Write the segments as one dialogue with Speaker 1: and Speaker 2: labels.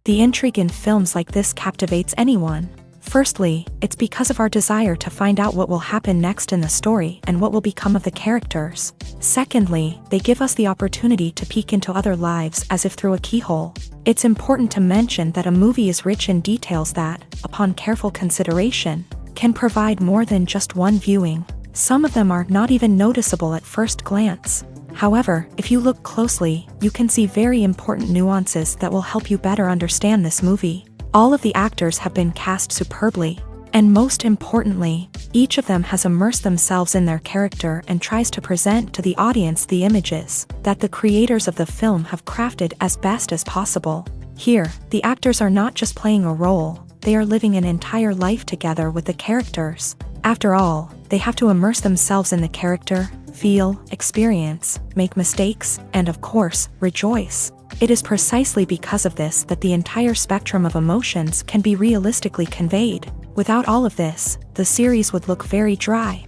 Speaker 1: The intrigue in films like this captivates anyone. Firstly, it's because of our desire to find out what will happen next in the story and what will become of the characters. Secondly, they give us the opportunity to peek into other lives as if through a keyhole. It's important to mention that a movie is rich in details that, upon careful consideration, can provide more than just one viewing. Some of them are not even noticeable at first glance. However, if you look closely, you can see very important nuances that will help you better understand this movie. All of the actors have been cast superbly, and most importantly, each of them has immersed themselves in their character and tries to present to the audience the images that the creators of the film have crafted as best as possible. Here, the actors are not just playing a role, they are living an entire life together with the characters. After all, they have to immerse themselves in the character, feel, experience, make mistakes, and of course, rejoice. It is precisely because of this that the entire spectrum of emotions can be realistically conveyed. Without all of this, the series would look very dry.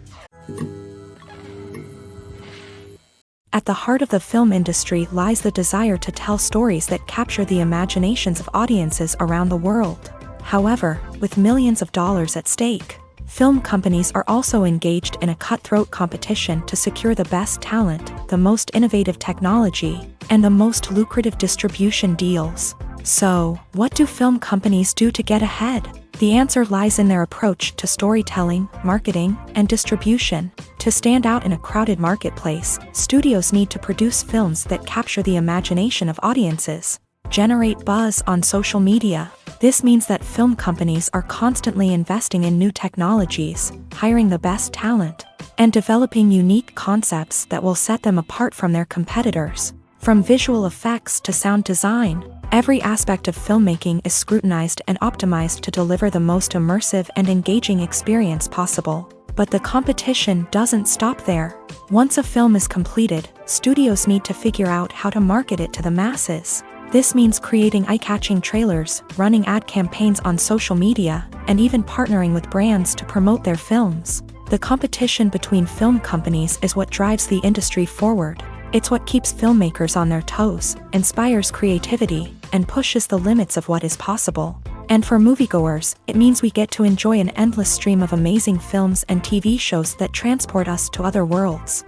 Speaker 1: At the heart of the film industry lies the desire to tell stories that capture the imaginations of audiences around the world. However, with millions of dollars at stake, film companies are also engaged in a cutthroat competition to secure the best talent, the most innovative technology, and the most lucrative distribution deals. So, what do film companies do to get ahead? The answer lies in their approach to storytelling, marketing, and distribution. To stand out in a crowded marketplace, studios need to produce films that capture the imagination of audiences, generate buzz on social media. This means that film companies are constantly investing in new technologies, hiring the best talent, and developing unique concepts that will set them apart from their competitors. From visual effects to sound design, every aspect of filmmaking is scrutinized and optimized to deliver the most immersive and engaging experience possible. But the competition doesn't stop there. Once a film is completed, studios need to figure out how to market it to the masses. This means creating eye-catching trailers, running ad campaigns on social media, and even partnering with brands to promote their films. The competition between film companies is what drives the industry forward. It's what keeps filmmakers on their toes, inspires creativity, and pushes the limits of what is possible. And for moviegoers, it means we get to enjoy an endless stream of amazing films and TV shows that transport us to other worlds.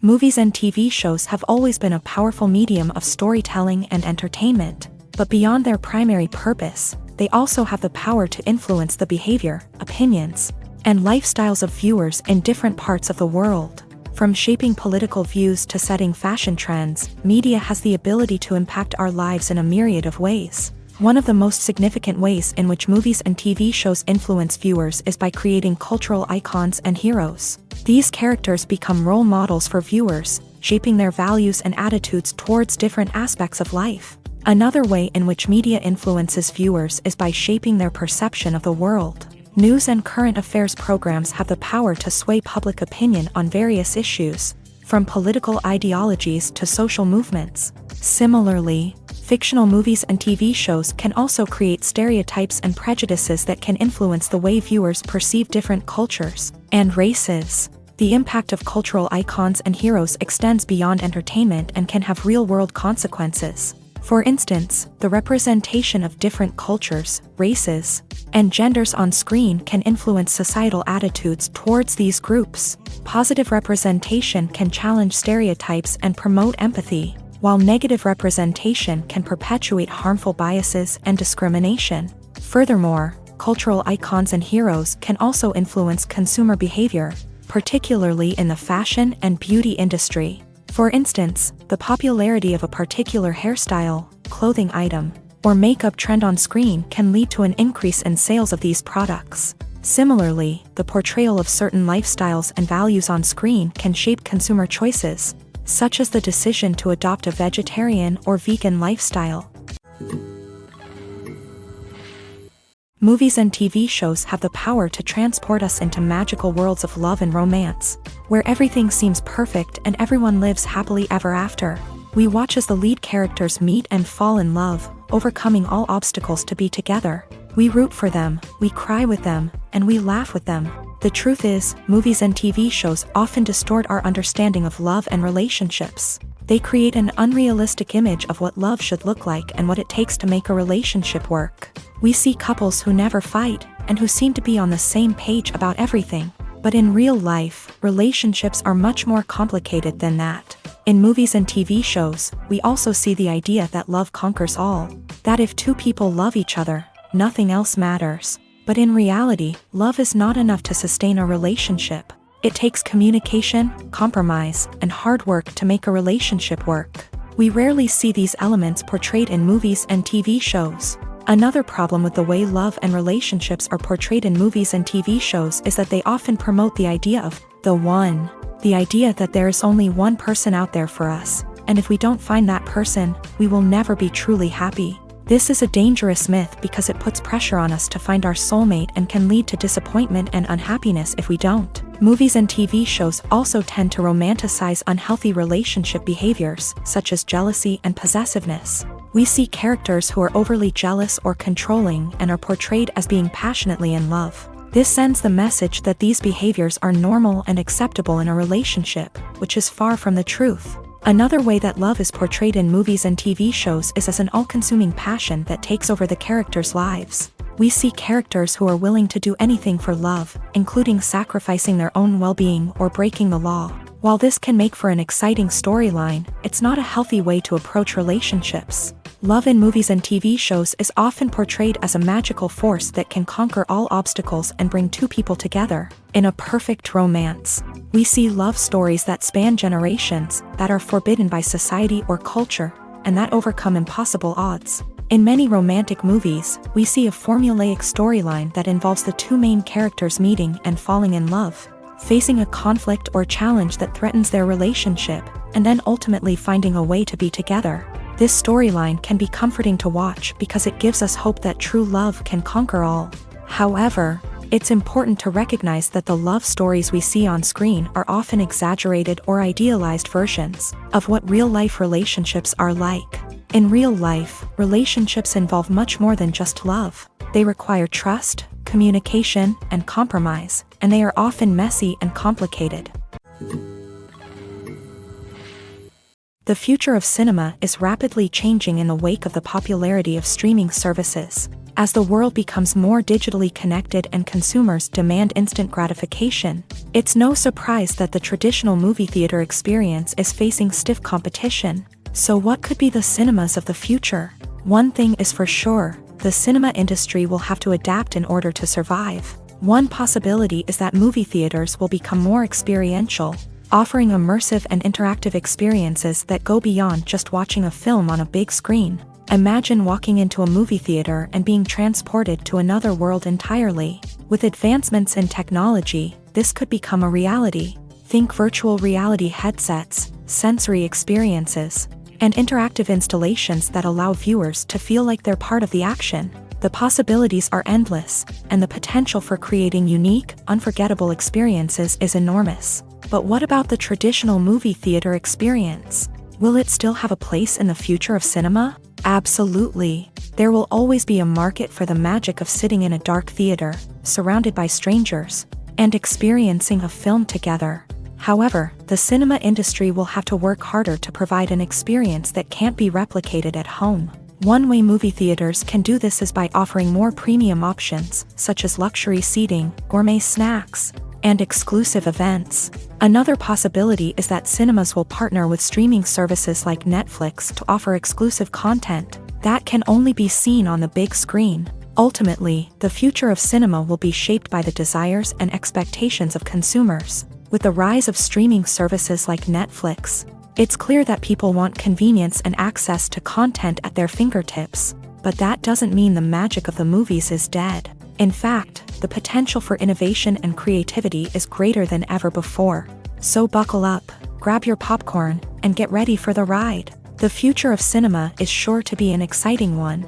Speaker 1: Movies and TV shows have always been a powerful medium of storytelling and entertainment, but beyond their primary purpose, they also have the power to influence the behavior, opinions, and lifestyles of viewers in different parts of the world. From shaping political views to setting fashion trends, media has the ability to impact our lives in a myriad of ways. One of the most significant ways in which movies and TV shows influence viewers is by creating cultural icons and heroes. These characters become role models for viewers, shaping their values and attitudes towards different aspects of life. Another way in which media influences viewers is by shaping their perception of the world. News and current affairs programs have the power to sway public opinion on various issues, from political ideologies to social movements. Similarly, fictional movies and TV shows can also create stereotypes and prejudices that can influence the way viewers perceive different cultures and races. The impact of cultural icons and heroes extends beyond entertainment and can have real-world consequences. For instance, the representation of different cultures, races, and genders on screen can influence societal attitudes towards these groups. Positive representation can challenge stereotypes and promote empathy, while negative representation can perpetuate harmful biases and discrimination. Furthermore, cultural icons and heroes can also influence consumer behavior, particularly in the fashion and beauty industry. For instance, the popularity of a particular hairstyle, clothing item, or makeup trend on screen can lead to an increase in sales of these products. Similarly, the portrayal of certain lifestyles and values on screen can shape consumer choices, such as the decision to adopt a vegetarian or vegan lifestyle. Movies and TV shows have the power to transport us into magical worlds of love and romance, where everything seems perfect and everyone lives happily ever after. We watch as the lead characters meet and fall in love, overcoming all obstacles to be together. We root for them, we cry with them, and we laugh with them. The truth is, movies and TV shows often distort our understanding of love and relationships. They create an unrealistic image of what love should look like and what it takes to make a relationship work. We see couples who never fight, and who seem to be on the same page about everything. But in real life, relationships are much more complicated than that. In movies and TV shows, we also see the idea that love conquers all. That if two people love each other, nothing else matters. But in reality, love is not enough to sustain a relationship. It takes communication, compromise, and hard work to make a relationship work. We rarely see these elements portrayed in movies and TV shows. Another problem with the way love and relationships are portrayed in movies and TV shows is that they often promote the idea of the one. The idea that there is only one person out there for us, and if we don't find that person, we will never be truly happy. This is a dangerous myth because it puts pressure on us to find our soulmate and can lead to disappointment and unhappiness if we don't. Movies and TV shows also tend to romanticize unhealthy relationship behaviors, such as jealousy and possessiveness. We see characters who are overly jealous or controlling and are portrayed as being passionately in love. This sends the message that these behaviors are normal and acceptable in a relationship, which is far from the truth. Another way that love is portrayed in movies and TV shows is as an all-consuming passion that takes over the characters' lives. We see characters who are willing to do anything for love, including sacrificing their own well-being or breaking the law. While this can make for an exciting storyline, it's not a healthy way to approach relationships. Love in movies and TV shows is often portrayed as a magical force that can conquer all obstacles and bring two people together. In a perfect romance, we see love stories that span generations, that are forbidden by society or culture, and that overcome impossible odds. In many romantic movies, we see a formulaic storyline that involves the two main characters meeting and falling in love, facing a conflict or challenge that threatens their relationship, and then ultimately finding a way to be together. This storyline can be comforting to watch because it gives us hope that true love can conquer all. However, it's important to recognize that the love stories we see on screen are often exaggerated or idealized versions of what real-life relationships are like. In real life, relationships involve much more than just love. They require trust, communication, and compromise, and they are often messy and complicated. The future of cinema is rapidly changing in the wake of the popularity of streaming services. As the world becomes more digitally connected and consumers demand instant gratification, it's no surprise that the traditional movie theater experience is facing stiff competition. So what could be the cinemas of the future? One thing is for sure, the cinema industry will have to adapt in order to survive. One possibility is that movie theaters will become more experiential, offering immersive and interactive experiences that go beyond just watching a film on a big screen. Imagine walking into a movie theater and being transported to another world entirely. With advancements in technology, this could become a reality. Think virtual reality headsets, sensory experiences, and interactive installations that allow viewers to feel like they're part of the action. The possibilities are endless, and the potential for creating unique, unforgettable experiences is enormous. But what about the traditional movie theater experience? Will it still have a place in the future of cinema? Absolutely. There will always be a market for the magic of sitting in a dark theater, surrounded by strangers, and experiencing a film together. However, the cinema industry will have to work harder to provide an experience that can't be replicated at home. One way movie theaters can do this is by offering more premium options, such as luxury seating, gourmet snacks, and exclusive events. Another possibility is that cinemas will partner with streaming services like Netflix to offer exclusive content that can only be seen on the big screen. Ultimately, the future of cinema will be shaped by the desires and expectations of consumers. With the rise of streaming services like Netflix, it's clear that people want convenience and access to content at their fingertips. But that doesn't mean the magic of the movies is dead. In fact, the potential for innovation and creativity is greater than ever before. So buckle up, grab your popcorn, and get ready for the ride. The future of cinema is sure to be an exciting one.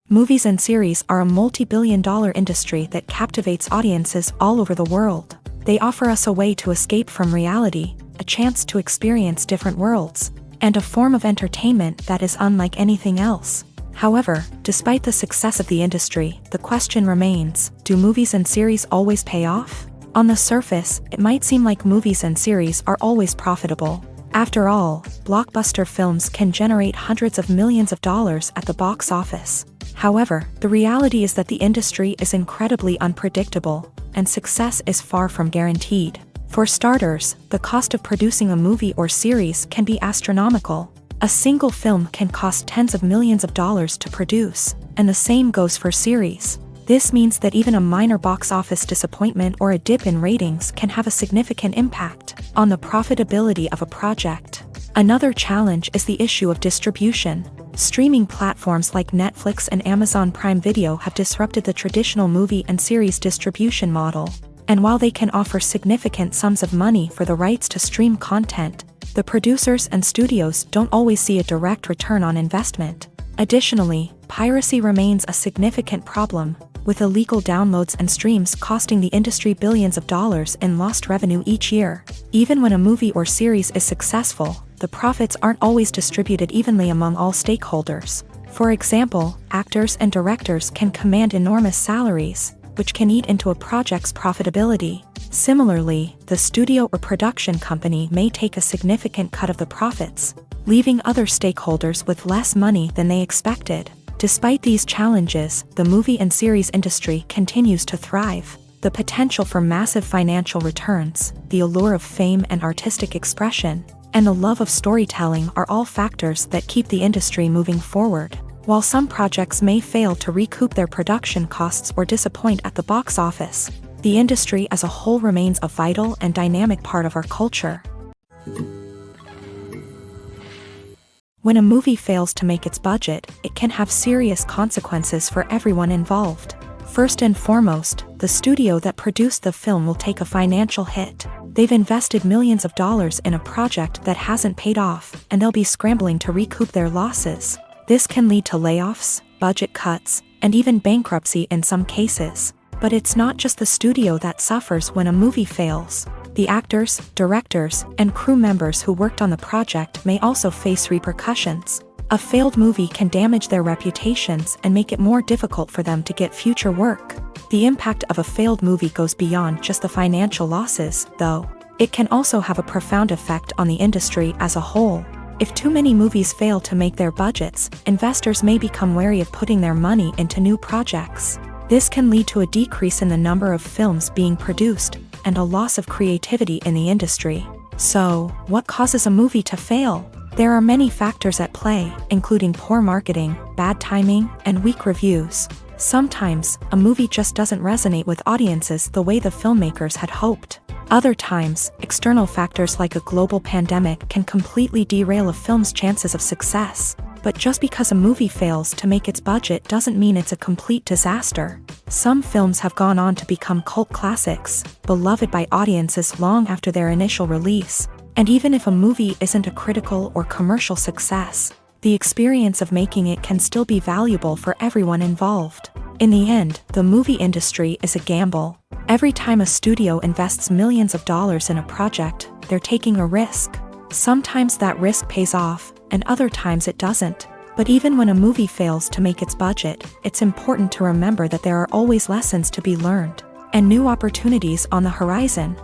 Speaker 1: Movies and series are a multi-billion-dollar industry that captivates audiences all over the world. They offer us a way to escape from reality, a chance to experience different worlds, and a form of entertainment that is unlike anything else. However, despite the success of the industry, the question remains, do movies and series always pay off? On the surface, it might seem like movies and series are always profitable. After all, blockbuster films can generate hundreds of millions of dollars at the box office. However, the reality is that the industry is incredibly unpredictable, and success is far from guaranteed. For starters, the cost of producing a movie or series can be astronomical. A single film can cost tens of millions of dollars to produce, and the same goes for series. This means that even a minor box office disappointment or a dip in ratings can have a significant impact on the profitability of a project. Another challenge is the issue of distribution. Streaming platforms like Netflix and Amazon Prime Video have disrupted the traditional movie and series distribution model. And while they can offer significant sums of money for the rights to stream content, the producers and studios don't always see a direct return on investment. Additionally, piracy remains a significant problem, with illegal downloads and streams costing the industry billions of dollars in lost revenue each year. Even when a movie or series is successful, the profits aren't always distributed evenly among all stakeholders. For example, actors and directors can command enormous salaries, which can eat into a project's profitability. Similarly, the studio or production company may take a significant cut of the profits, leaving other stakeholders with less money than they expected. Despite these challenges, the movie and series industry continues to thrive. The potential for massive financial returns, the allure of fame and artistic expression, and the love of storytelling are all factors that keep the industry moving forward. While some projects may fail to recoup their production costs or disappoint at the box office, the industry as a whole remains a vital and dynamic part of our culture. When a movie fails to make its budget, it can have serious consequences for everyone involved. First and foremost, the studio that produced the film will take a financial hit. They've invested millions of dollars in a project that hasn't paid off, and they'll be scrambling to recoup their losses. This can lead to layoffs, budget cuts, and even bankruptcy in some cases. But it's not just the studio that suffers when a movie fails. The actors, directors, and crew members who worked on the project may also face repercussions. A failed movie can damage their reputations and make it more difficult for them to get future work. The impact of a failed movie goes beyond just the financial losses, though. It can also have a profound effect on the industry as a whole. If too many movies fail to make their budgets, investors may become wary of putting their money into new projects. This can lead to a decrease in the number of films being produced, and a loss of creativity in the industry. So, what causes a movie to fail? There are many factors at play, including poor marketing, bad timing, and weak reviews. Sometimes, a movie just doesn't resonate with audiences the way the filmmakers had hoped. Other times, external factors like a global pandemic can completely derail a film's chances of success. But just because a movie fails to make its budget doesn't mean it's a complete disaster. Some films have gone on to become cult classics, beloved by audiences long after their initial release. And even if a movie isn't a critical or commercial success, the experience of making it can still be valuable for everyone involved. In the end, the movie industry is a gamble. Every time a studio invests millions of dollars in a project, they're taking a risk. Sometimes that risk pays off, and other times it doesn't. But even when a movie fails to make its budget, it's important to remember that there are always lessons to be learned, and new opportunities on the horizon.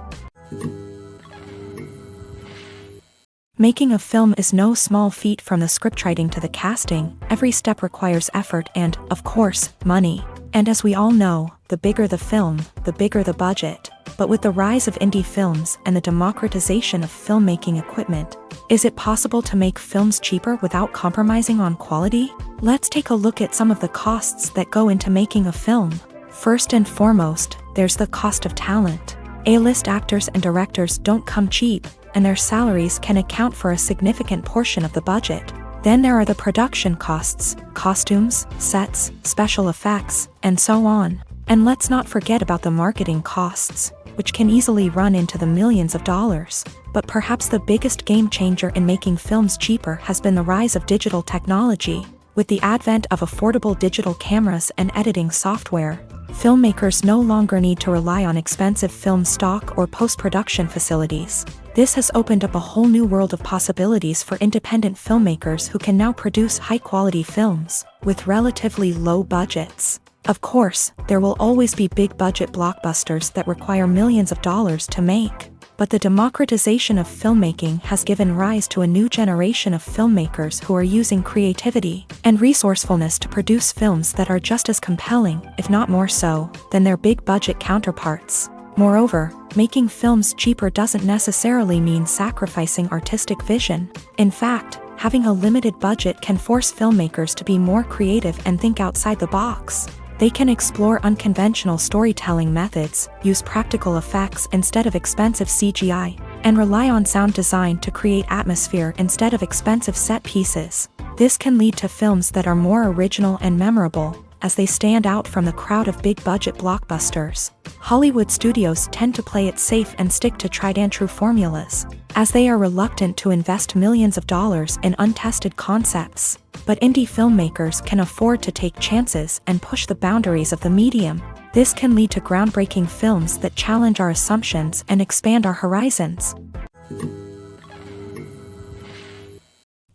Speaker 1: Making a film is no small feat. From the scriptwriting to the casting, every step requires effort and, of course, money. And as we all know, the bigger the film, the bigger the budget. But with the rise of indie films and the democratization of filmmaking equipment, is it possible to make films cheaper without compromising on quality? Let's take a look at some of the costs that go into making a film. First and foremost, there's the cost of talent. A-list actors and directors don't come cheap, and their salaries can account for a significant portion of the budget. Then there are the production costs, costumes, sets, special effects, and so on. And let's not forget about the marketing costs, which can easily run into the millions of dollars. But perhaps the biggest game changer in making films cheaper has been the rise of digital technology. With the advent of affordable digital cameras and editing software, filmmakers no longer need to rely on expensive film stock or post-production facilities. This has opened up a whole new world of possibilities for independent filmmakers who can now produce high-quality films with relatively low budgets. Of course, there will always be big-budget blockbusters that require millions of dollars to make. But the democratization of filmmaking has given rise to a new generation of filmmakers who are using creativity and resourcefulness to produce films that are just as compelling, if not more so, than their big-budget counterparts. Moreover, making films cheaper doesn't necessarily mean sacrificing artistic vision. In fact, having a limited budget can force filmmakers to be more creative and think outside the box. They can explore unconventional storytelling methods, use practical effects instead of expensive CGI, and rely on sound design to create atmosphere instead of expensive set pieces. This can lead to films that are more original and memorable, as they stand out from the crowd of big-budget blockbusters. Hollywood studios tend to play it safe and stick to tried-and-true formulas, as they are reluctant to invest millions of dollars in untested concepts. But indie filmmakers can afford to take chances and push the boundaries of the medium. This can lead to groundbreaking films that challenge our assumptions and expand our horizons.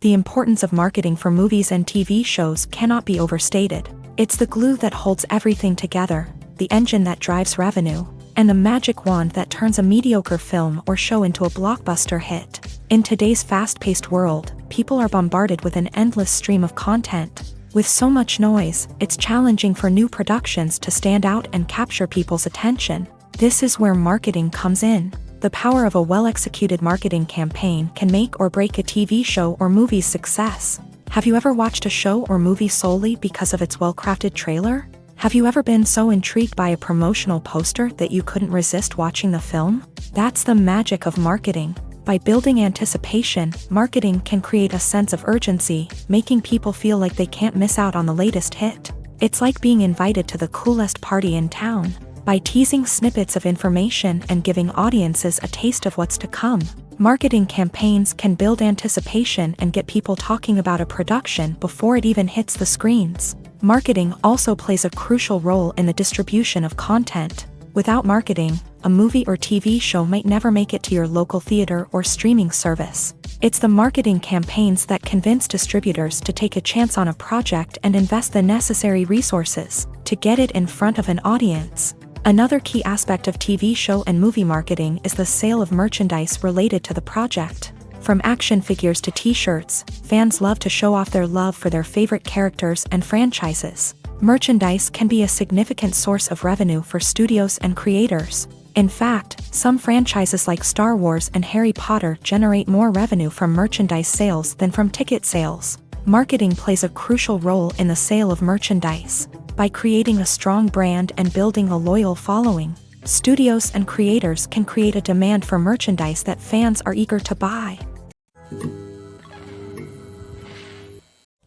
Speaker 1: The importance of marketing for movies and TV shows cannot be overstated. It's the glue that holds everything together, the engine that drives revenue, and the magic wand that turns a mediocre film or show into a blockbuster hit. In today's fast-paced world, people are bombarded with an endless stream of content. With so much noise, it's challenging for new productions to stand out and capture people's attention. This is where marketing comes in. The power of a well-executed marketing campaign can make or break a TV show or movie's success. Have you ever watched a show or movie solely because of its well-crafted trailer? Have you ever been so intrigued by a promotional poster that you couldn't resist watching the film? That's the magic of marketing. By building anticipation, marketing can create a sense of urgency, making people feel like they can't miss out on the latest hit. It's like being invited to the coolest party in town. By teasing snippets of information and giving audiences a taste of what's to come, marketing campaigns can build anticipation and get people talking about a production before it even hits the screens. Marketing also plays a crucial role in the distribution of content. Without marketing, a movie or TV show might never make it to your local theater or streaming service. It's the marketing campaigns that convince distributors to take a chance on a project and invest the necessary resources to get it in front of an audience. Another key aspect of TV show and movie marketing is the sale of merchandise related to the project. From action figures to t-shirts, fans love to show off their love for their favorite characters and franchises. Merchandise can be a significant source of revenue for studios and creators. In fact, some franchises like Star Wars and Harry Potter generate more revenue from merchandise sales than from ticket sales. Marketing plays a crucial role in the sale of merchandise. By creating a strong brand and building a loyal following, studios and creators can create a demand for merchandise that fans are eager to buy.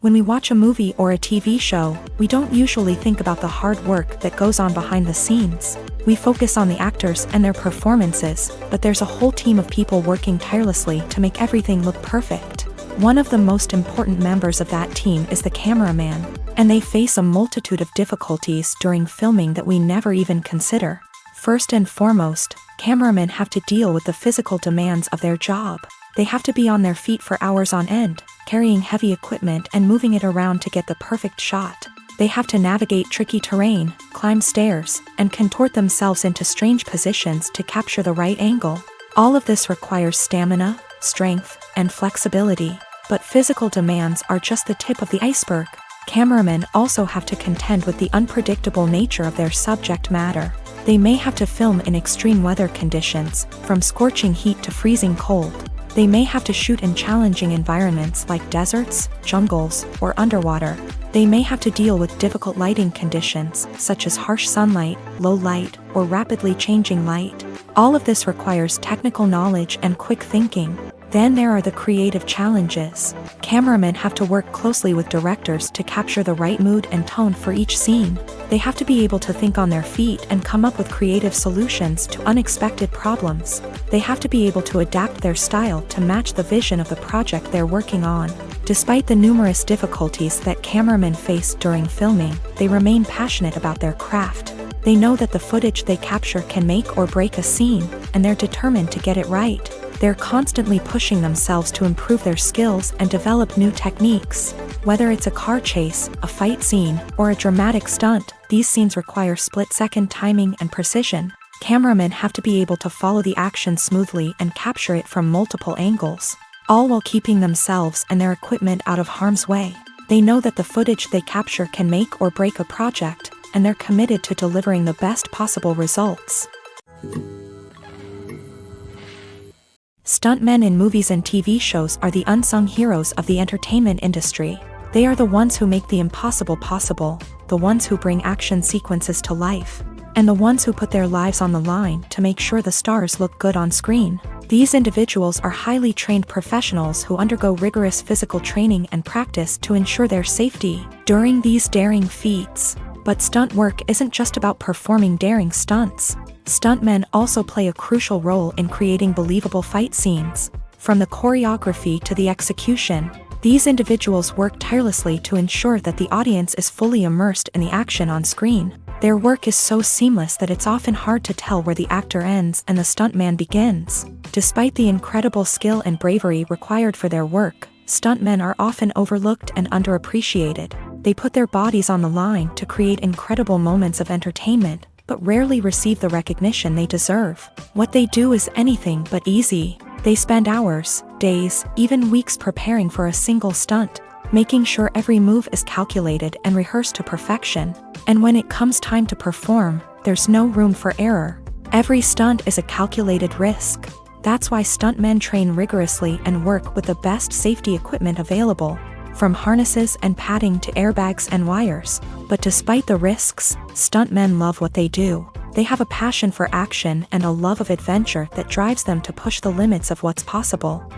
Speaker 1: When we watch a movie or a TV show, we don't usually think about the hard work that goes on behind the scenes. We focus on the actors and their performances, but there's a whole team of people working tirelessly to make everything look perfect. One of the most important members of that team is the cameraman, and they face a multitude of difficulties during filming that we never even consider. First and foremost, cameramen have to deal with the physical demands of their job. They have to be on their feet for hours on end, carrying heavy equipment and moving it around to get the perfect shot. They have to navigate tricky terrain, climb stairs, and contort themselves into strange positions to capture the right angle. All of this requires stamina, strength, and flexibility. But physical demands are just the tip of the iceberg. Cameramen also have to contend with the unpredictable nature of their subject matter. They may have to film in extreme weather conditions, from scorching heat to freezing cold. They may have to shoot in challenging environments like deserts, jungles, or underwater. They may have to deal with difficult lighting conditions, such as harsh sunlight, low light, or rapidly changing light. All of this requires technical knowledge and quick thinking. Then there are the creative challenges. Cameramen have to work closely with directors to capture the right mood and tone for each scene. They have to be able to think on their feet and come up with creative solutions to unexpected problems. They have to be able to adapt their style to match the vision of the project they're working on. Despite the numerous difficulties that cameramen face during filming, they remain passionate about their craft. They know that the footage they capture can make or break a scene, and they're determined to get it right. They're constantly pushing themselves to improve their skills and develop new techniques. Whether it's a car chase, a fight scene, or a dramatic stunt, these scenes require split-second timing and precision. Cameramen have to be able to follow the action smoothly and capture it from multiple angles, all while keeping themselves and their equipment out of harm's way. They know that the footage they capture can make or break a project, and they're committed to delivering the best possible results. Stuntmen in movies and TV shows are the unsung heroes of the entertainment industry. They are the ones who make the impossible possible, the ones who bring action sequences to life, and the ones who put their lives on the line to make sure the stars look good on screen. These individuals are highly trained professionals who undergo rigorous physical training and practice to ensure their safety during these daring feats. But stunt work isn't just about performing daring stunts. Stuntmen also play a crucial role in creating believable fight scenes. From the choreography to the execution, these individuals work tirelessly to ensure that the audience is fully immersed in the action on screen. Their work is so seamless that it's often hard to tell where the actor ends and the stuntman begins. Despite the incredible skill and bravery required for their work, stuntmen are often overlooked and underappreciated. They put their bodies on the line to create incredible moments of entertainment, but rarely receive the recognition they deserve. What they do is anything but easy. They spend hours, days, even weeks preparing for a single stunt, making sure every move is calculated and rehearsed to perfection. And when it comes time to perform, there's no room for error. Every stunt is a calculated risk. That's why stuntmen train rigorously and work with the best safety equipment available, from harnesses and padding to airbags and wires. But despite the risks, stuntmen love what they do. They have a passion for action and a love of adventure that drives them to push the limits of what's possible.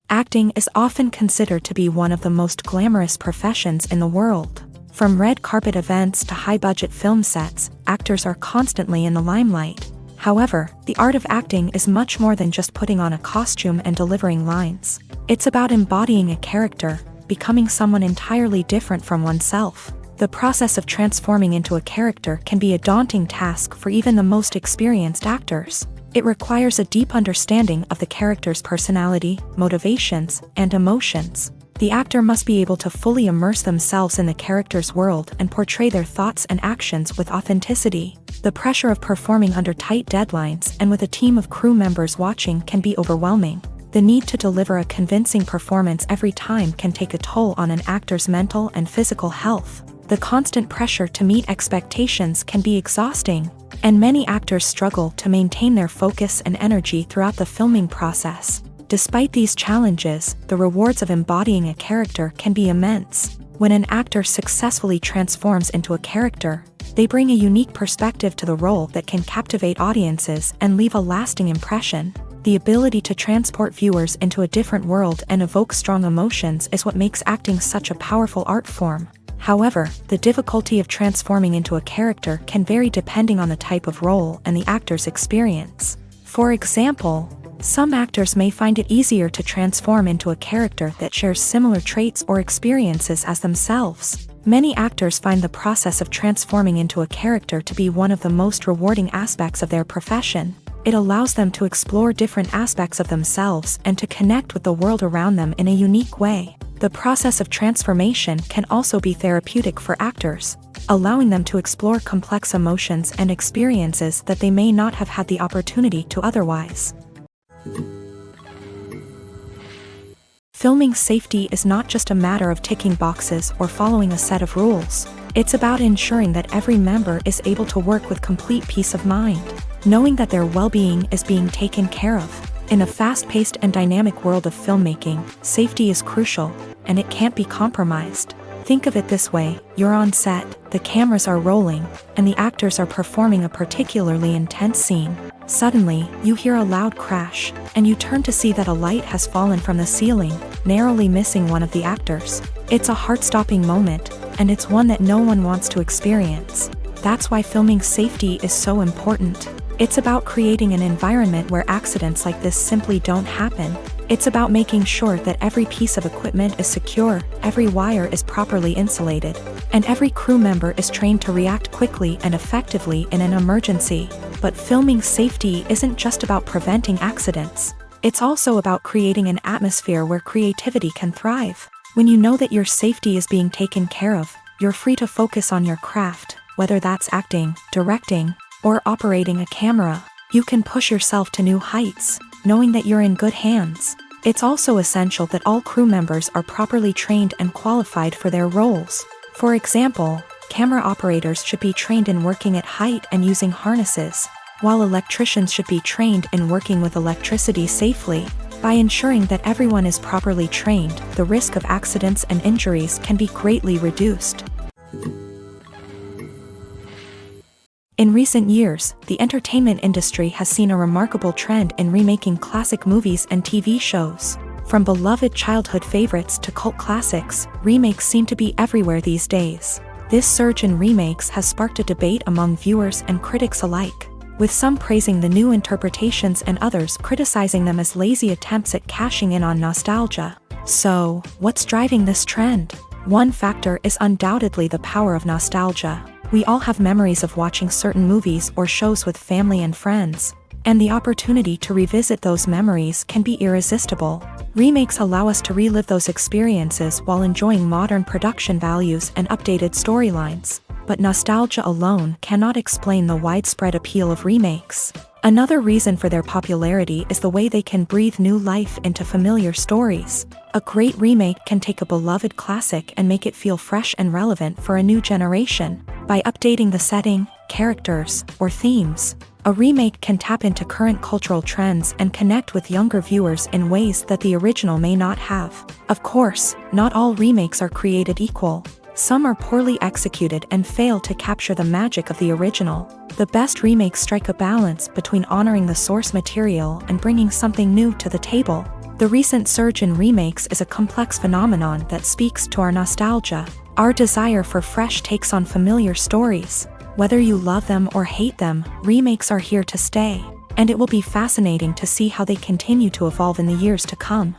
Speaker 1: Acting is often considered to be one of the most glamorous professions in the world. From red carpet events to high-budget film sets, actors are constantly in the limelight. However, the art of acting is much more than just putting on a costume and delivering lines. It's about embodying a character, becoming someone entirely different from oneself. The process of transforming into a character can be a daunting task for even the most experienced actors. It requires a deep understanding of the character's personality, motivations, and emotions. The actor must be able to fully immerse themselves in the character's world and portray their thoughts and actions with authenticity. The pressure of performing under tight deadlines and with a team of crew members watching can be overwhelming. The need to deliver a convincing performance every time can take a toll on an actor's mental and physical health. The constant pressure to meet expectations can be exhausting, and many actors struggle to maintain their focus and energy throughout the filming process. Despite these challenges, the rewards of embodying a character can be immense. When an actor successfully transforms into a character, they bring a unique perspective to the role that can captivate audiences and leave a lasting impression. The ability to transport viewers into a different world and evoke strong emotions is what makes acting such a powerful art form. However, the difficulty of transforming into a character can vary depending on the type of role and the actor's experience. For example, some actors may find it easier to transform into a character that shares similar traits or experiences as themselves. Many actors find the process of transforming into a character to be one of the most rewarding aspects of their profession. It allows them to explore different aspects of themselves and to connect with the world around them in a unique way. The process of transformation can also be therapeutic for actors, allowing them to explore complex emotions and experiences that they may not have had the opportunity to otherwise. Filming safety is not just a matter of ticking boxes or following a set of rules. It's about ensuring that every member is able to work with complete peace of mind, knowing that their well-being is being taken care of. In a fast-paced and dynamic world of filmmaking, safety is crucial, and it can't be compromised. Think of it this way: you're on set, the cameras are rolling, and the actors are performing a particularly intense scene. Suddenly, you hear a loud crash, and you turn to see that a light has fallen from the ceiling, narrowly missing one of the actors. It's a heart-stopping moment, and it's one that no one wants to experience. That's why filming safety is so important. It's about creating an environment where accidents like this simply don't happen. It's about making sure that every piece of equipment is secure, every wire is properly insulated, and every crew member is trained to react quickly and effectively in an emergency. But filming safety isn't just about preventing accidents. It's also about creating an atmosphere where creativity can thrive. When you know that your safety is being taken care of, you're free to focus on your craft, whether that's acting, directing, or operating a camera. You can push yourself to new heights, knowing that you're in good hands. It's also essential that all crew members are properly trained and qualified for their roles. For example, camera operators should be trained in working at height and using harnesses, while electricians should be trained in working with electricity safely. By ensuring that everyone is properly trained, the risk of accidents and injuries can be greatly reduced. In recent years, the entertainment industry has seen a remarkable trend in remaking classic movies and TV shows. From beloved childhood favorites to cult classics, remakes seem to be everywhere these days. This surge in remakes has sparked a debate among viewers and critics alike, with some praising the new interpretations and others criticizing them as lazy attempts at cashing in on nostalgia. So, what's driving this trend? One factor is undoubtedly the power of nostalgia. We all have memories of watching certain movies or shows with family and friends, and the opportunity to revisit those memories can be irresistible. Remakes allow us to relive those experiences while enjoying modern production values and updated storylines. But nostalgia alone cannot explain the widespread appeal of remakes. Another reason for their popularity is the way they can breathe new life into familiar stories. A great remake can take a beloved classic and make it feel fresh and relevant for a new generation. By updating the setting, characters, or themes, a remake can tap into current cultural trends and connect with younger viewers in ways that the original may not have. Of course, not all remakes are created equal. Some are poorly executed and fail to capture the magic of the original. The best remakes strike a balance between honoring the source material and bringing something new to the table. The recent surge in remakes is a complex phenomenon that speaks to our nostalgia, our desire for fresh takes on familiar stories. Whether you love them or hate them, remakes are here to stay, and it will be fascinating to see how they continue to evolve in the years to come.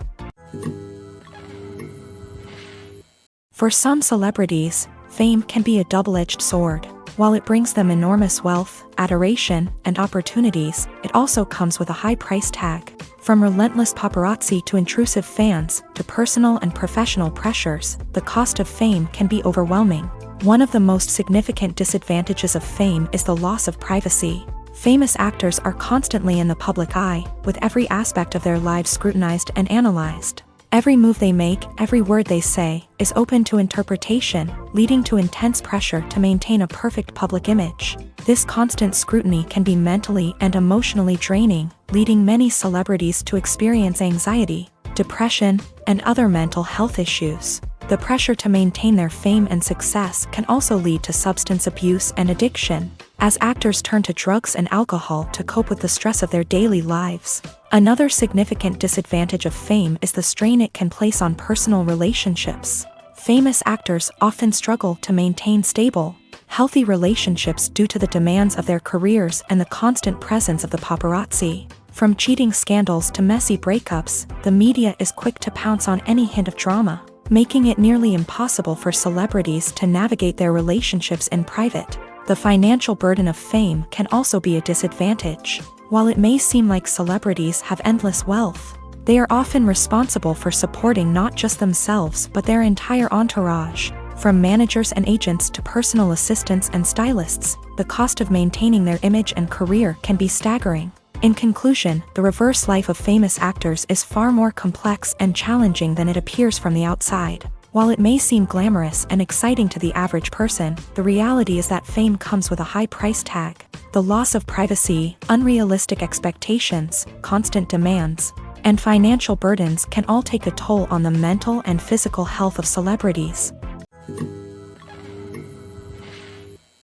Speaker 1: For some celebrities, fame can be a double-edged sword. While it brings them enormous wealth, adoration, and opportunities, it also comes with a high price tag. From relentless paparazzi to intrusive fans, to personal and professional pressures, the cost of fame can be overwhelming. One of the most significant disadvantages of fame is the loss of privacy. Famous actors are constantly in the public eye, with every aspect of their lives scrutinized and analyzed. Every move they make, every word they say, is open to interpretation, leading to intense pressure to maintain a perfect public image. This constant scrutiny can be mentally and emotionally draining, leading many celebrities to experience anxiety, depression, and other mental health issues. The pressure to maintain their fame and success can also lead to substance abuse and addiction, as actors turn to drugs and alcohol to cope with the stress of their daily lives. Another significant disadvantage of fame is the strain it can place on personal relationships. Famous actors often struggle to maintain stable, healthy relationships due to the demands of their careers and the constant presence of the paparazzi. From cheating scandals to messy breakups, the media is quick to pounce on any hint of drama, making it nearly impossible for celebrities to navigate their relationships in private. The financial burden of fame can also be a disadvantage. While it may seem like celebrities have endless wealth, they are often responsible for supporting not just themselves but their entire entourage. From managers and agents to personal assistants and stylists, the cost of maintaining their image and career can be staggering. In conclusion, the reverse life of famous actors is far more complex and challenging than it appears from the outside. While it may seem glamorous and exciting to the average person, the reality is that fame comes with a high price tag. The loss of privacy, unrealistic expectations, constant demands, and financial burdens can all take a toll on the mental and physical health of celebrities.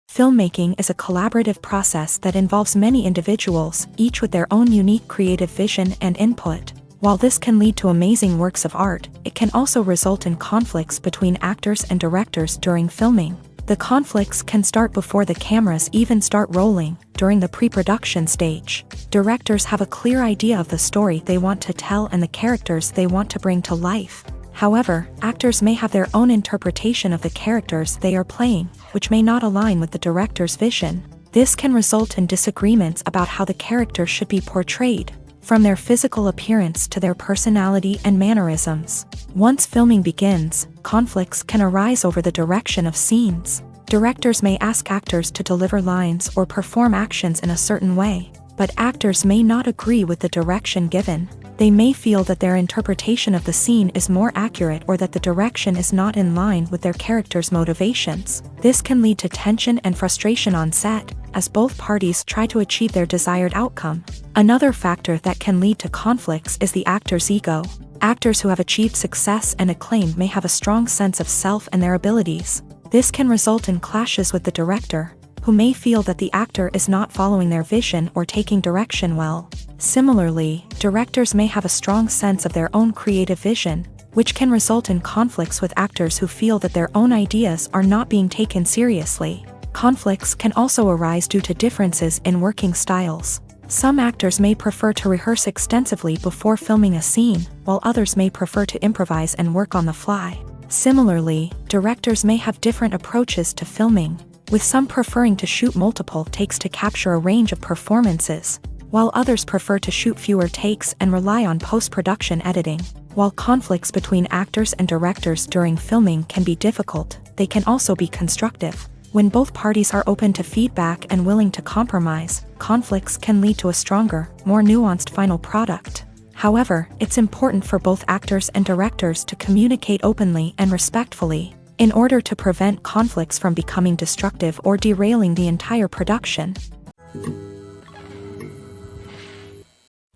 Speaker 1: Filmmaking is a collaborative process that involves many individuals, each with their own unique creative vision and input. While this can lead to amazing works of art, it can also result in conflicts between actors and directors during filming. The conflicts can start before the cameras even start rolling, during the pre-production stage. Directors have a clear idea of the story they want to tell and the characters they want to bring to life. However, actors may have their own interpretation of the characters they are playing, which may not align with the director's vision. This can result in disagreements about how the character should be portrayed, from their physical appearance to their personality and mannerisms. Once filming begins, conflicts can arise over the direction of scenes. Directors may ask actors to deliver lines or perform actions in a certain way, but actors may not agree with the direction given. They may feel that their interpretation of the scene is more accurate or that the direction is not in line with their character's motivations. This can lead to tension and frustration on set, as both parties try to achieve their desired outcome. Another factor that can lead to conflicts is the actor's ego. Actors who have achieved success and acclaim may have a strong sense of self and their abilities. This can result in clashes with the director, who may feel that the actor is not following their vision or taking direction well. Similarly, directors may have a strong sense of their own creative vision, which can result in conflicts with actors who feel that their own ideas are not being taken seriously. Conflicts can also arise due to differences in working styles. Some actors may prefer to rehearse extensively before filming a scene, while others may prefer to improvise and work on the fly. Similarly, directors may have different approaches to filming, with some preferring to shoot multiple takes to capture a range of performances, while others prefer to shoot fewer takes and rely on post-production editing. While conflicts between actors and directors during filming can be difficult, they can also be constructive. When both parties are open to feedback and willing to compromise, conflicts can lead to a stronger, more nuanced final product. However, it's important for both actors and directors to communicate openly and respectfully, in order to prevent conflicts from becoming destructive or derailing the entire production.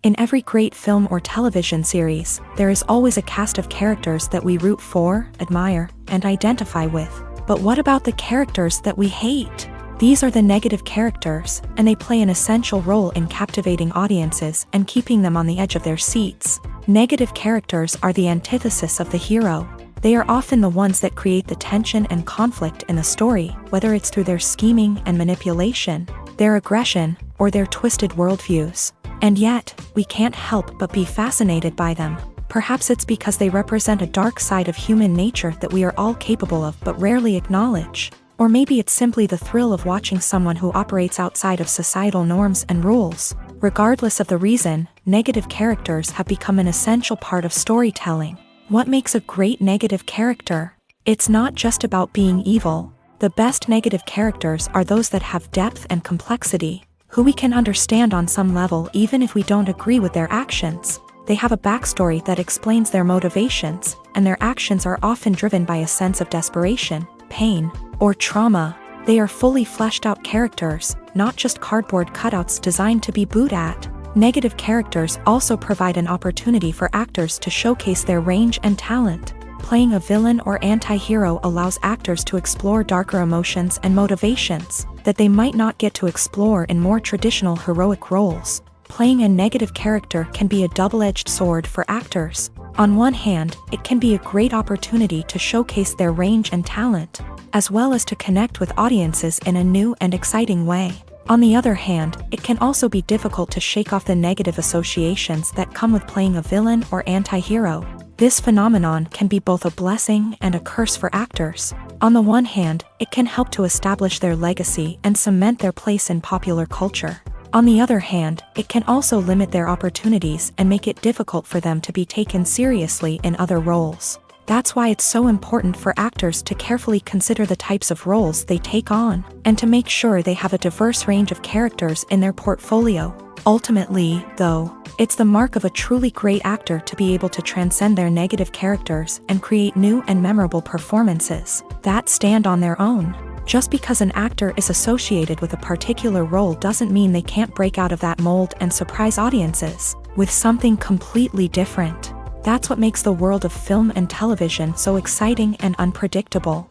Speaker 1: In every great film or television series, there is always a cast of characters that we root for, admire, and identify with. But what about the characters that we hate? These are the negative characters, and they play an essential role in captivating audiences and keeping them on the edge of their seats. Negative characters are the antithesis of the hero. They are often the ones that create the tension and conflict in the story, whether it's through their scheming and manipulation, their aggression, or their twisted worldviews. And yet, we can't help but be fascinated by them. Perhaps it's because they represent a dark side of human nature that we are all capable of but rarely acknowledge. Or maybe it's simply the thrill of watching someone who operates outside of societal norms and rules. Regardless of the reason, negative characters have become an essential part of storytelling. What makes a great negative character? It's not just about being evil. The best negative characters are those that have depth and complexity, who we can understand on some level even if we don't agree with their actions. They have a backstory that explains their motivations, and their actions are often driven by a sense of desperation, pain, or trauma. They are fully fleshed out characters, not just cardboard cutouts designed to be booed at. Negative characters also provide an opportunity for actors to showcase their range and talent. Playing a villain or anti-hero allows actors to explore darker emotions and motivations that they might not get to explore in more traditional heroic roles. Playing a negative character can be a double-edged sword for actors. On one hand, it can be a great opportunity to showcase their range and talent, as well as to connect with audiences in a new and exciting way. On the other hand, it can also be difficult to shake off the negative associations that come with playing a villain or anti-hero. This phenomenon can be both a blessing and a curse for actors. On the one hand, it can help to establish their legacy and cement their place in popular culture. On the other hand, it can also limit their opportunities and make it difficult for them to be taken seriously in other roles. That's why it's so important for actors to carefully consider the types of roles they take on, and to make sure they have a diverse range of characters in their portfolio. Ultimately, though, it's the mark of a truly great actor to be able to transcend their negative characters and create new and memorable performances that stand on their own. Just because an actor is associated with a particular role doesn't mean they can't break out of that mold and surprise audiences with something completely different. That's what makes the world of film and television so exciting and unpredictable.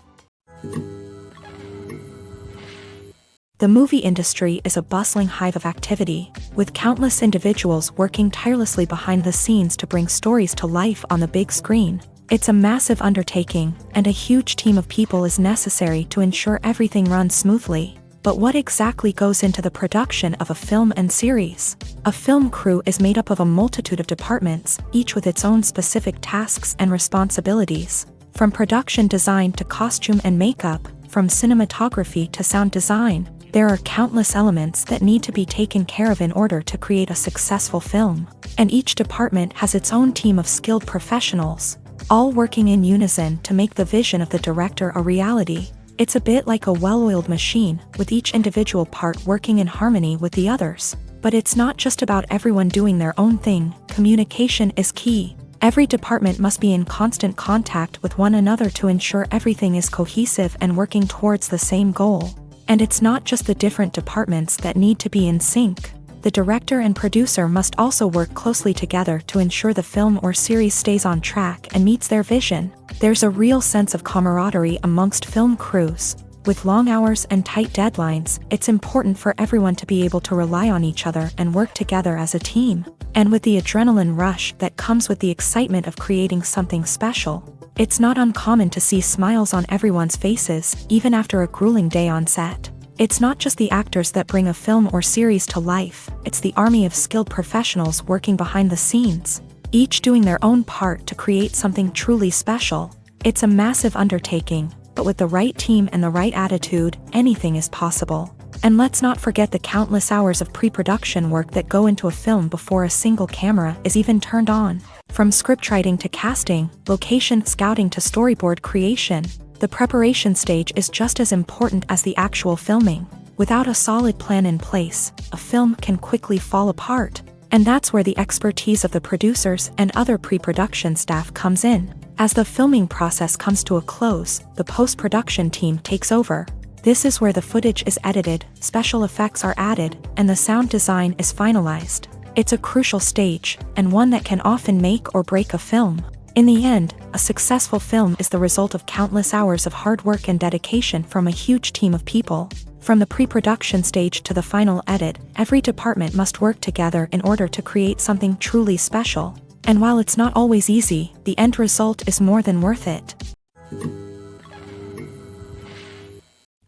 Speaker 1: The movie industry is a bustling hive of activity, with countless individuals working tirelessly behind the scenes to bring stories to life on the big screen. It's a massive undertaking, and a huge team of people is necessary to ensure everything runs smoothly. But what exactly goes into the production of a film and series? A film crew is made up of a multitude of departments, each with its own specific tasks and responsibilities. From production design to costume and makeup, from cinematography to sound design, There are countless elements that need to be taken care of in order to create a successful film, and each department has its own team of skilled professionals, all working in unison to make the vision of the director a reality. It's a bit like a well-oiled machine, with each individual part working in harmony with the others. But it's not just about everyone doing their own thing. Communication is key. Every department must be in constant contact with one another to ensure everything is cohesive and working towards the same goal. And it's not just the different departments that need to be in sync. The director and producer must also work closely together to ensure the film or series stays on track and meets their vision. There's a real sense of camaraderie amongst film crews. With long hours and tight deadlines, it's important for everyone to be able to rely on each other and work together as a team. And with the adrenaline rush that comes with the excitement of creating something special, it's not uncommon to see smiles on everyone's faces, even after a grueling day on set. It's not just the actors that bring a film or series to life, it's the army of skilled professionals working behind the scenes, each doing their own part to create something truly special. It's a massive undertaking, but with the right team and the right attitude, anything is possible. And let's not forget the countless hours of pre-production work that go into a film before a single camera is even turned on. From scriptwriting to casting, location scouting to storyboard creation, the preparation stage is just as important as the actual filming. Without a solid plan in place, a film can quickly fall apart. And that's where the expertise of the producers and other pre-production staff comes in. As the filming process comes to a close, the post-production team takes over. This is where the footage is edited, special effects are added, and the sound design is finalized. It's a crucial stage, and one that can often make or break a film. In the end, a successful film is the result of countless hours of hard work and dedication from a huge team of people. From the pre-production stage to the final edit, every department must work together in order to create something truly special. And while it's not always easy, the end result is more than worth it.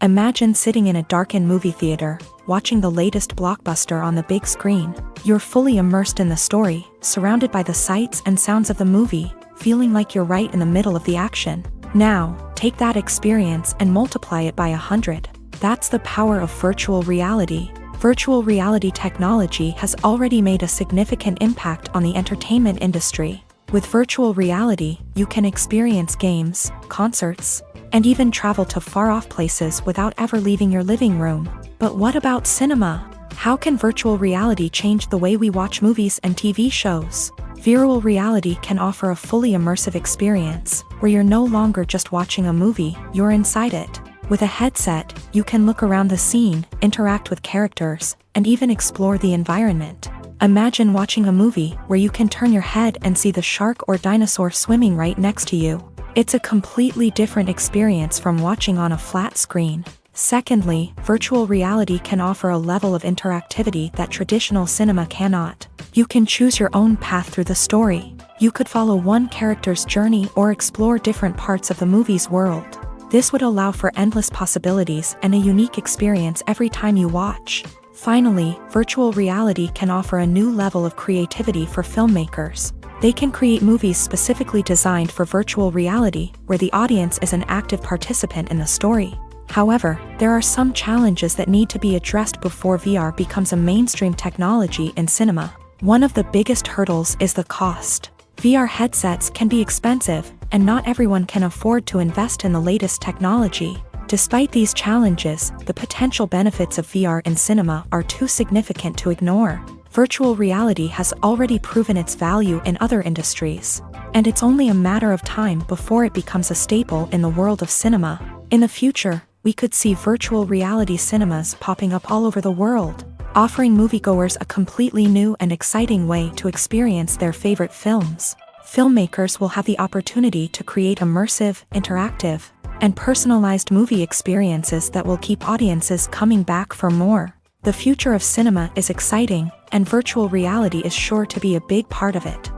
Speaker 1: Imagine sitting in a darkened movie theater, watching the latest blockbuster on the big screen. You're fully immersed in the story, surrounded by the sights and sounds of the movie, feeling like you're right in the middle of the action. Now, take that experience and multiply it by 100. That's the power of virtual reality. Virtual reality technology has already made a significant impact on the entertainment industry. With virtual reality, you can experience games, concerts, and even travel to far-off places without ever leaving your living room. But what about cinema? How can virtual reality change the way we watch movies and TV shows? Virtual reality can offer a fully immersive experience, where you're no longer just watching a movie, you're inside it. With a headset, you can look around the scene, interact with characters, and even explore the environment. Imagine watching a movie where you can turn your head and see the shark or dinosaur swimming right next to you. It's a completely different experience from watching on a flat screen. Secondly, virtual reality can offer a level of interactivity that traditional cinema cannot. You can choose your own path through the story. You could follow one character's journey or explore different parts of the movie's world. This would allow for endless possibilities and a unique experience every time you watch. Finally, virtual reality can offer a new level of creativity for filmmakers. They can create movies specifically designed for virtual reality, where the audience is an active participant in the story. However, there are some challenges that need to be addressed before VR becomes a mainstream technology in cinema. One of the biggest hurdles is the cost. VR headsets can be expensive, and not everyone can afford to invest in the latest technology. Despite these challenges, the potential benefits of VR in cinema are too significant to ignore. Virtual reality has already proven its value in other industries, and it's only a matter of time before it becomes a staple in the world of cinema. In the future, we could see virtual reality cinemas popping up all over the world, offering moviegoers a completely new and exciting way to experience their favorite films. Filmmakers will have the opportunity to create immersive, interactive, and personalized movie experiences that will keep audiences coming back for more. The future of cinema is exciting, and virtual reality is sure to be a big part of it.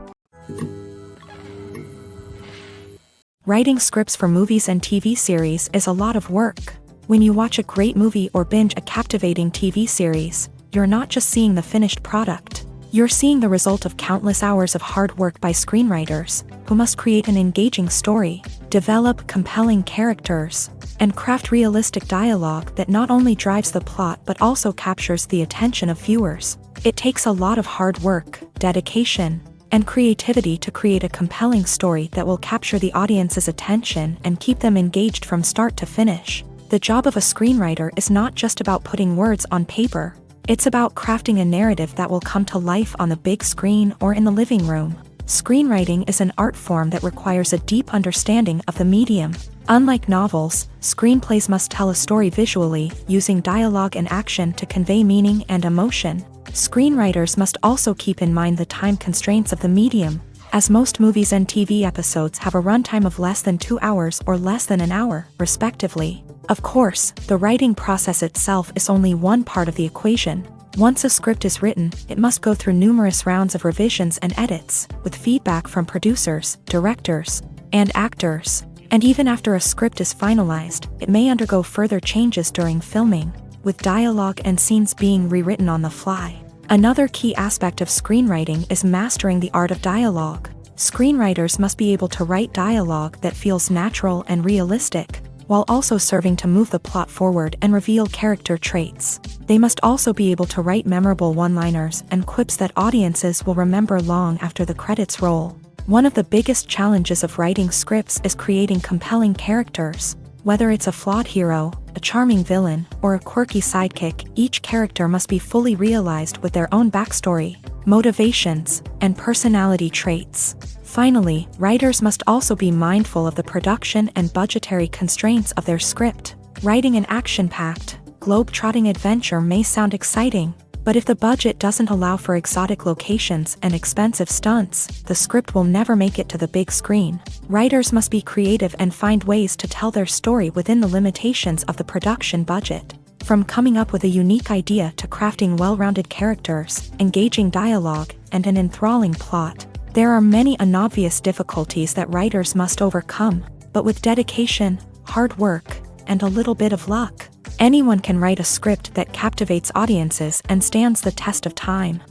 Speaker 1: Writing scripts for movies and TV series is a lot of work. When you watch a great movie or binge a captivating TV series, you're not just seeing the finished product. You're seeing the result of countless hours of hard work by screenwriters, who must create an engaging story, develop compelling characters, and craft realistic dialogue that not only drives the plot but also captures the attention of viewers. It takes a lot of hard work, dedication, and creativity to create a compelling story that will capture the audience's attention and keep them engaged from start to finish. The job of a screenwriter is not just about putting words on paper. It's about crafting a narrative that will come to life on the big screen or in the living room. Screenwriting is an art form that requires a deep understanding of the medium. Unlike novels, screenplays must tell a story visually, using dialogue and action to convey meaning and emotion. Screenwriters must also keep in mind the time constraints of the medium, as most movies and TV episodes have a runtime of less than 2 hours or less than an hour, respectively. Of course, the writing process itself is only one part of the equation. Once a script is written, it must go through numerous rounds of revisions and edits, with feedback from producers, directors, and actors. And even after a script is finalized, it may undergo further changes during filming, with dialogue and scenes being rewritten on the fly. Another key aspect of screenwriting is mastering the art of dialogue. Screenwriters must be able to write dialogue that feels natural and realistic, while also serving to move the plot forward and reveal character traits. They must also be able to write memorable one-liners and quips that audiences will remember long after the credits roll. One of the biggest challenges of writing scripts is creating compelling characters. Whether it's a flawed hero, a charming villain, or a quirky sidekick, each character must be fully realized with their own backstory, motivations, and personality traits. Finally, writers must also be mindful of the production and budgetary constraints of their script. Writing an action-packed, globe-trotting adventure may sound exciting, but if the budget doesn't allow for exotic locations and expensive stunts, the script will never make it to the big screen. Writers must be creative and find ways to tell their story within the limitations of the production budget. From coming up with a unique idea to crafting well-rounded characters, engaging dialogue, and an enthralling plot, there are many unobvious difficulties that writers must overcome, but with dedication, hard work, and a little bit of luck, anyone can write a script that captivates audiences and stands the test of time.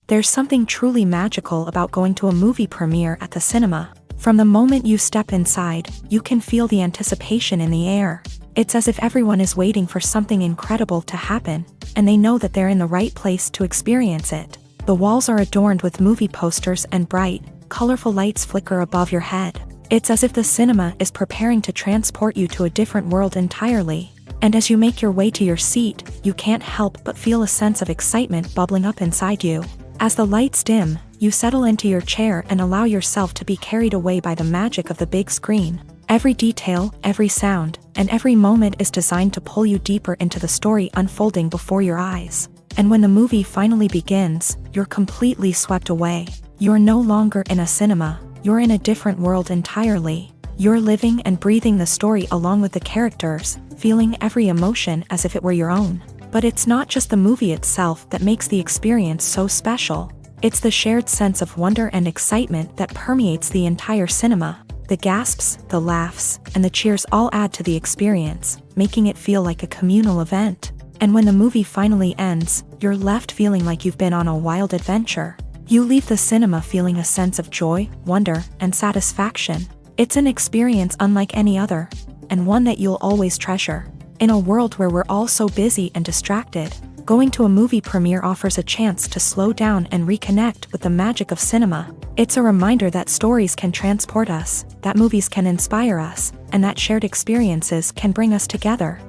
Speaker 1: There's something truly magical about going to a movie premiere at the cinema. From the moment you step inside, you can feel the anticipation in the air. It's as if everyone is waiting for something incredible to happen, and they know that they're in the right place to experience it. The walls are adorned with movie posters and bright, colorful lights flicker above your head. It's as if the cinema is preparing to transport you to a different world entirely. And as you make your way to your seat, you can't help but feel a sense of excitement bubbling up inside you. As the lights dim, you settle into your chair and allow yourself to be carried away by the magic of the big screen. Every detail, every sound, and every moment is designed to pull you deeper into the story unfolding before your eyes. And when the movie finally begins, you're completely swept away. You're no longer in a cinema. You're in a different world entirely. You're living and breathing the story along with the characters, feeling every emotion as if it were your own. But it's not just the movie itself that makes the experience so special. It's the shared sense of wonder and excitement that permeates the entire cinema. The gasps, the laughs, and the cheers all add to the experience, making it feel like a communal event. And when the movie finally ends, you're left feeling like you've been on a wild adventure. You leave the cinema feeling a sense of joy, wonder, and satisfaction. It's an experience unlike any other, and one that you'll always treasure. In a world where we're all so busy and distracted, going to a movie premiere offers a chance to slow down and reconnect with the magic of cinema. It's a reminder that stories can transport us, that movies can inspire us, and that shared experiences can bring us together.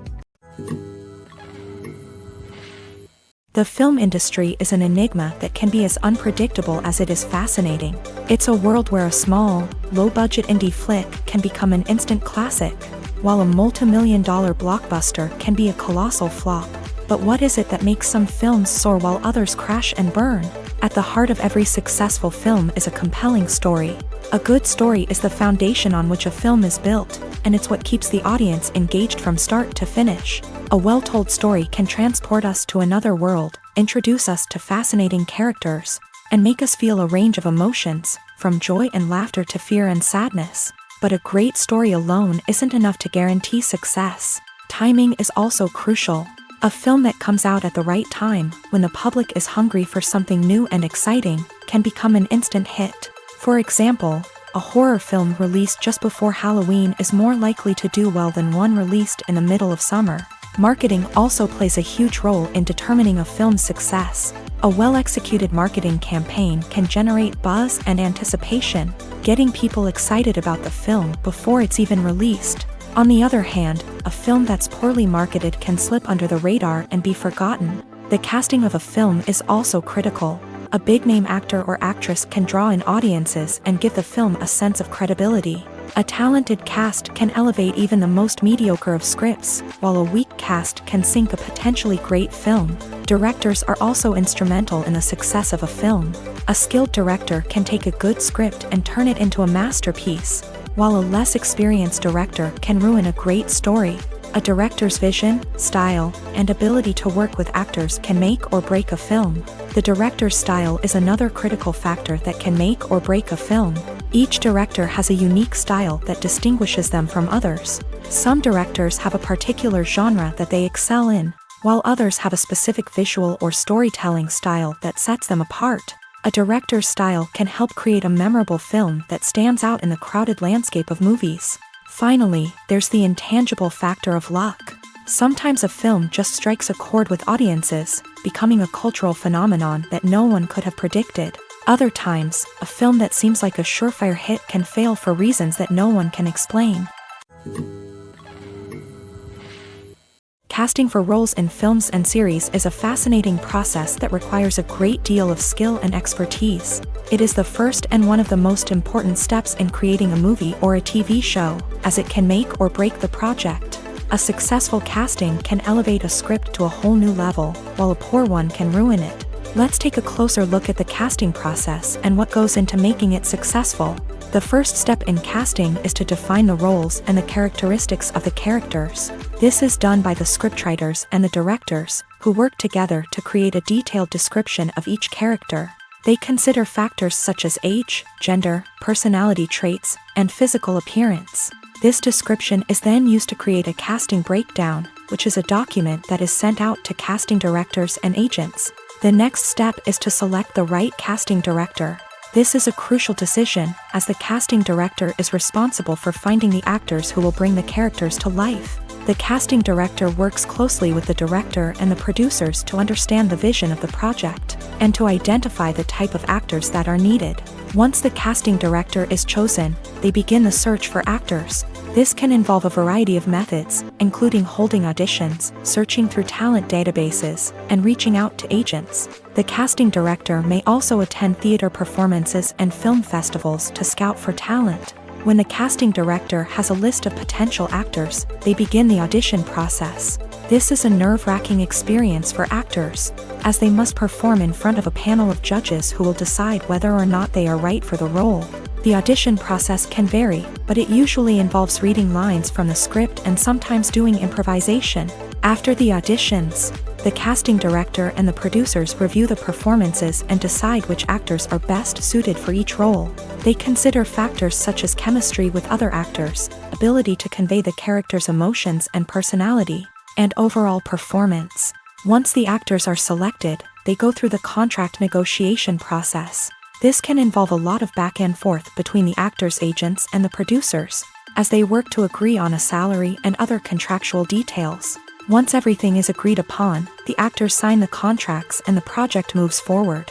Speaker 1: The film industry is an enigma that can be as unpredictable as it is fascinating. It's a world where a small, low-budget indie flick can become an instant classic, while a multi-million-dollar blockbuster can be a colossal flop. But what is it that makes some films soar while others crash and burn? At the heart of every successful film is a compelling story. A good story is the foundation on which a film is built, and it's what keeps the audience engaged from start to finish. A well-told story can transport us to another world, introduce us to fascinating characters, and make us feel a range of emotions, from joy and laughter to fear and sadness. But a great story alone isn't enough to guarantee success. Timing is also crucial. A film that comes out at the right time, when the public is hungry for something new and exciting, can become an instant hit. For example, a horror film released just before Halloween is more likely to do well than one released in the middle of summer. Marketing also plays a huge role in determining a film's success. A well-executed marketing campaign can generate buzz and anticipation, getting people excited about the film before it's even released. On the other hand, a film that's poorly marketed can slip under the radar and be forgotten. The casting of a film is also critical. A big-name actor or actress can draw in audiences and give the film a sense of credibility. A talented cast can elevate even the most mediocre of scripts, while a weak cast can sink a potentially great film. Directors are also instrumental in the success of a film. A skilled director can take a good script and turn it into a masterpiece, while a less experienced director can ruin a great story. A director's vision, style, and ability to work with actors can make or break a film. The director's style is another critical factor that can make or break a film. Each director has a unique style that distinguishes them from others. Some directors have a particular genre that they excel in, while others have a specific visual or storytelling style that sets them apart. A director's style can help create a memorable film that stands out in the crowded landscape of movies. Finally, there's the intangible factor of luck. Sometimes a film just strikes a chord with audiences, becoming a cultural phenomenon that no one could have predicted. Other times, a film that seems like a surefire hit can fail for reasons that no one can explain. Casting for roles in films and series is a fascinating process that requires a great deal of skill and expertise. It is the first and one of the most important steps in creating a movie or a TV show, as it can make or break the project. A successful casting can elevate a script to a whole new level, while a poor one can ruin it. Let's take a closer look at the casting process and what goes into making it successful. The first step in casting is to define the roles and the characteristics of the characters. This is done by the scriptwriters and the directors, who work together to create a detailed description of each character. They consider factors such as age, gender, personality traits, and physical appearance. This description is then used to create a casting breakdown, which is a document that is sent out to casting directors and agents. The next step is to select the right casting director. This is a crucial decision, as the casting director is responsible for finding the actors who will bring the characters to life. The casting director works closely with the director and the producers to understand the vision of the project, and to identify the type of actors that are needed. Once the casting director is chosen, they begin the search for actors. This can involve a variety of methods, including holding auditions, searching through talent databases, and reaching out to agents. The casting director may also attend theater performances and film festivals to scout for talent. When the casting director has a list of potential actors, they begin the audition process. This is a nerve-wracking experience for actors, as they must perform in front of a panel of judges who will decide whether or not they are right for the role. The audition process can vary, but it usually involves reading lines from the script and sometimes doing improvisation. After the auditions, the casting director and the producers review the performances and decide which actors are best suited for each role. They consider factors such as chemistry with other actors, ability to convey the character's emotions and personality, and overall performance. Once the actors are selected, they go through the contract negotiation process. This can involve a lot of back and forth between the actors' agents and the producers, as they work to agree on a salary and other contractual details. Once everything is agreed upon, the actors sign the contracts and the project moves forward.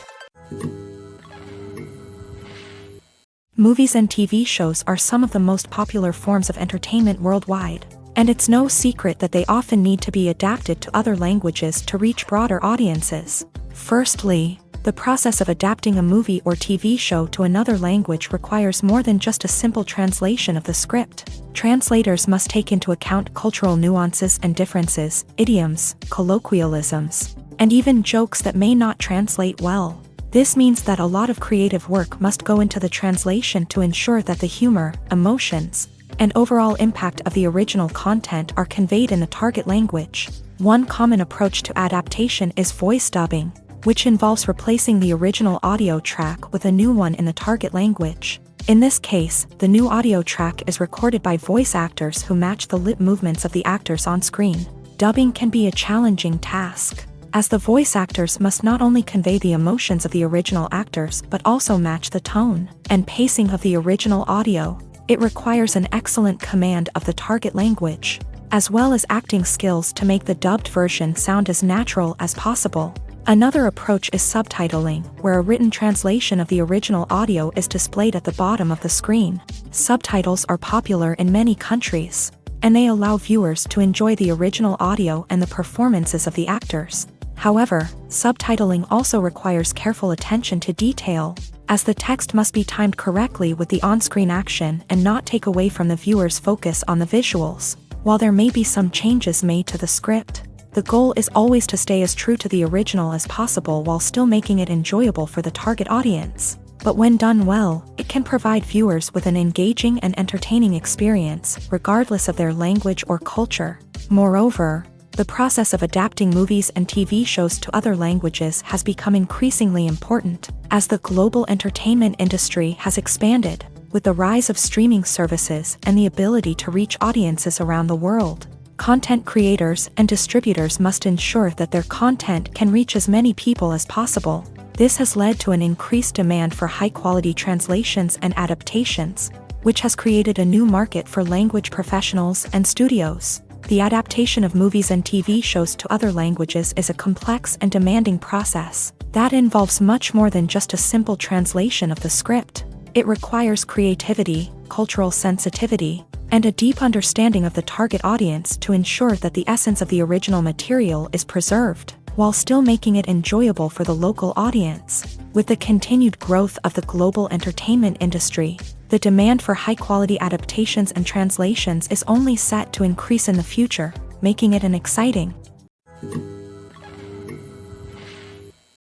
Speaker 1: Movies and TV shows are some of the most popular forms of entertainment worldwide, and it's no secret that they often need to be adapted to other languages to reach broader audiences. Firstly, the process of adapting a movie or TV show to another language requires more than just a simple translation of the script. Translators must take into account cultural nuances and differences, idioms, colloquialisms, and even jokes that may not translate well. This means that a lot of creative work must go into the translation to ensure that the humor, emotions, and overall impact of the original content are conveyed in the target language. One common approach to adaptation is voice dubbing, which involves replacing the original audio track with a new one in the target language. In this case, the new audio track is recorded by voice actors who match the lip movements of the actors on screen. Dubbing can be a challenging task. as the voice actors must not only convey the emotions of the original actors but also match the tone and pacing of the original audio. It requires an excellent command of the target language, as well as acting skills to make the dubbed version sound as natural as possible. Another approach is subtitling, where a written translation of the original audio is displayed at the bottom of the screen. Subtitles are popular in many countries, and they allow viewers to enjoy the original audio and the performances of the actors. However, subtitling also requires careful attention to detail, as the text must be timed correctly with the on-screen action and not take away from the viewer's focus on the visuals. While there may be some changes made to the script, the goal is always to stay as true to the original as possible while still making it enjoyable for the target audience. But when done well, it can provide viewers with an engaging and entertaining experience, regardless of their language or culture. Moreover, the process of adapting movies and TV shows to other languages has become increasingly important, as the global entertainment industry has expanded, with the rise of streaming services and the ability to reach audiences around the world. Content creators and distributors must ensure that their content can reach as many people as possible. This has led to an increased demand for high-quality translations and adaptations, which has created a new market for language professionals and studios. The adaptation of movies and TV shows to other languages is a complex and demanding process that involves much more than just a simple translation of the script. It requires creativity, cultural sensitivity, and a deep understanding of the target audience to ensure that the essence of the original material is preserved, while still making it enjoyable for the local audience. With the continued growth of the global entertainment industry, the demand for high-quality adaptations and translations is only set to increase in the future, making it an exciting.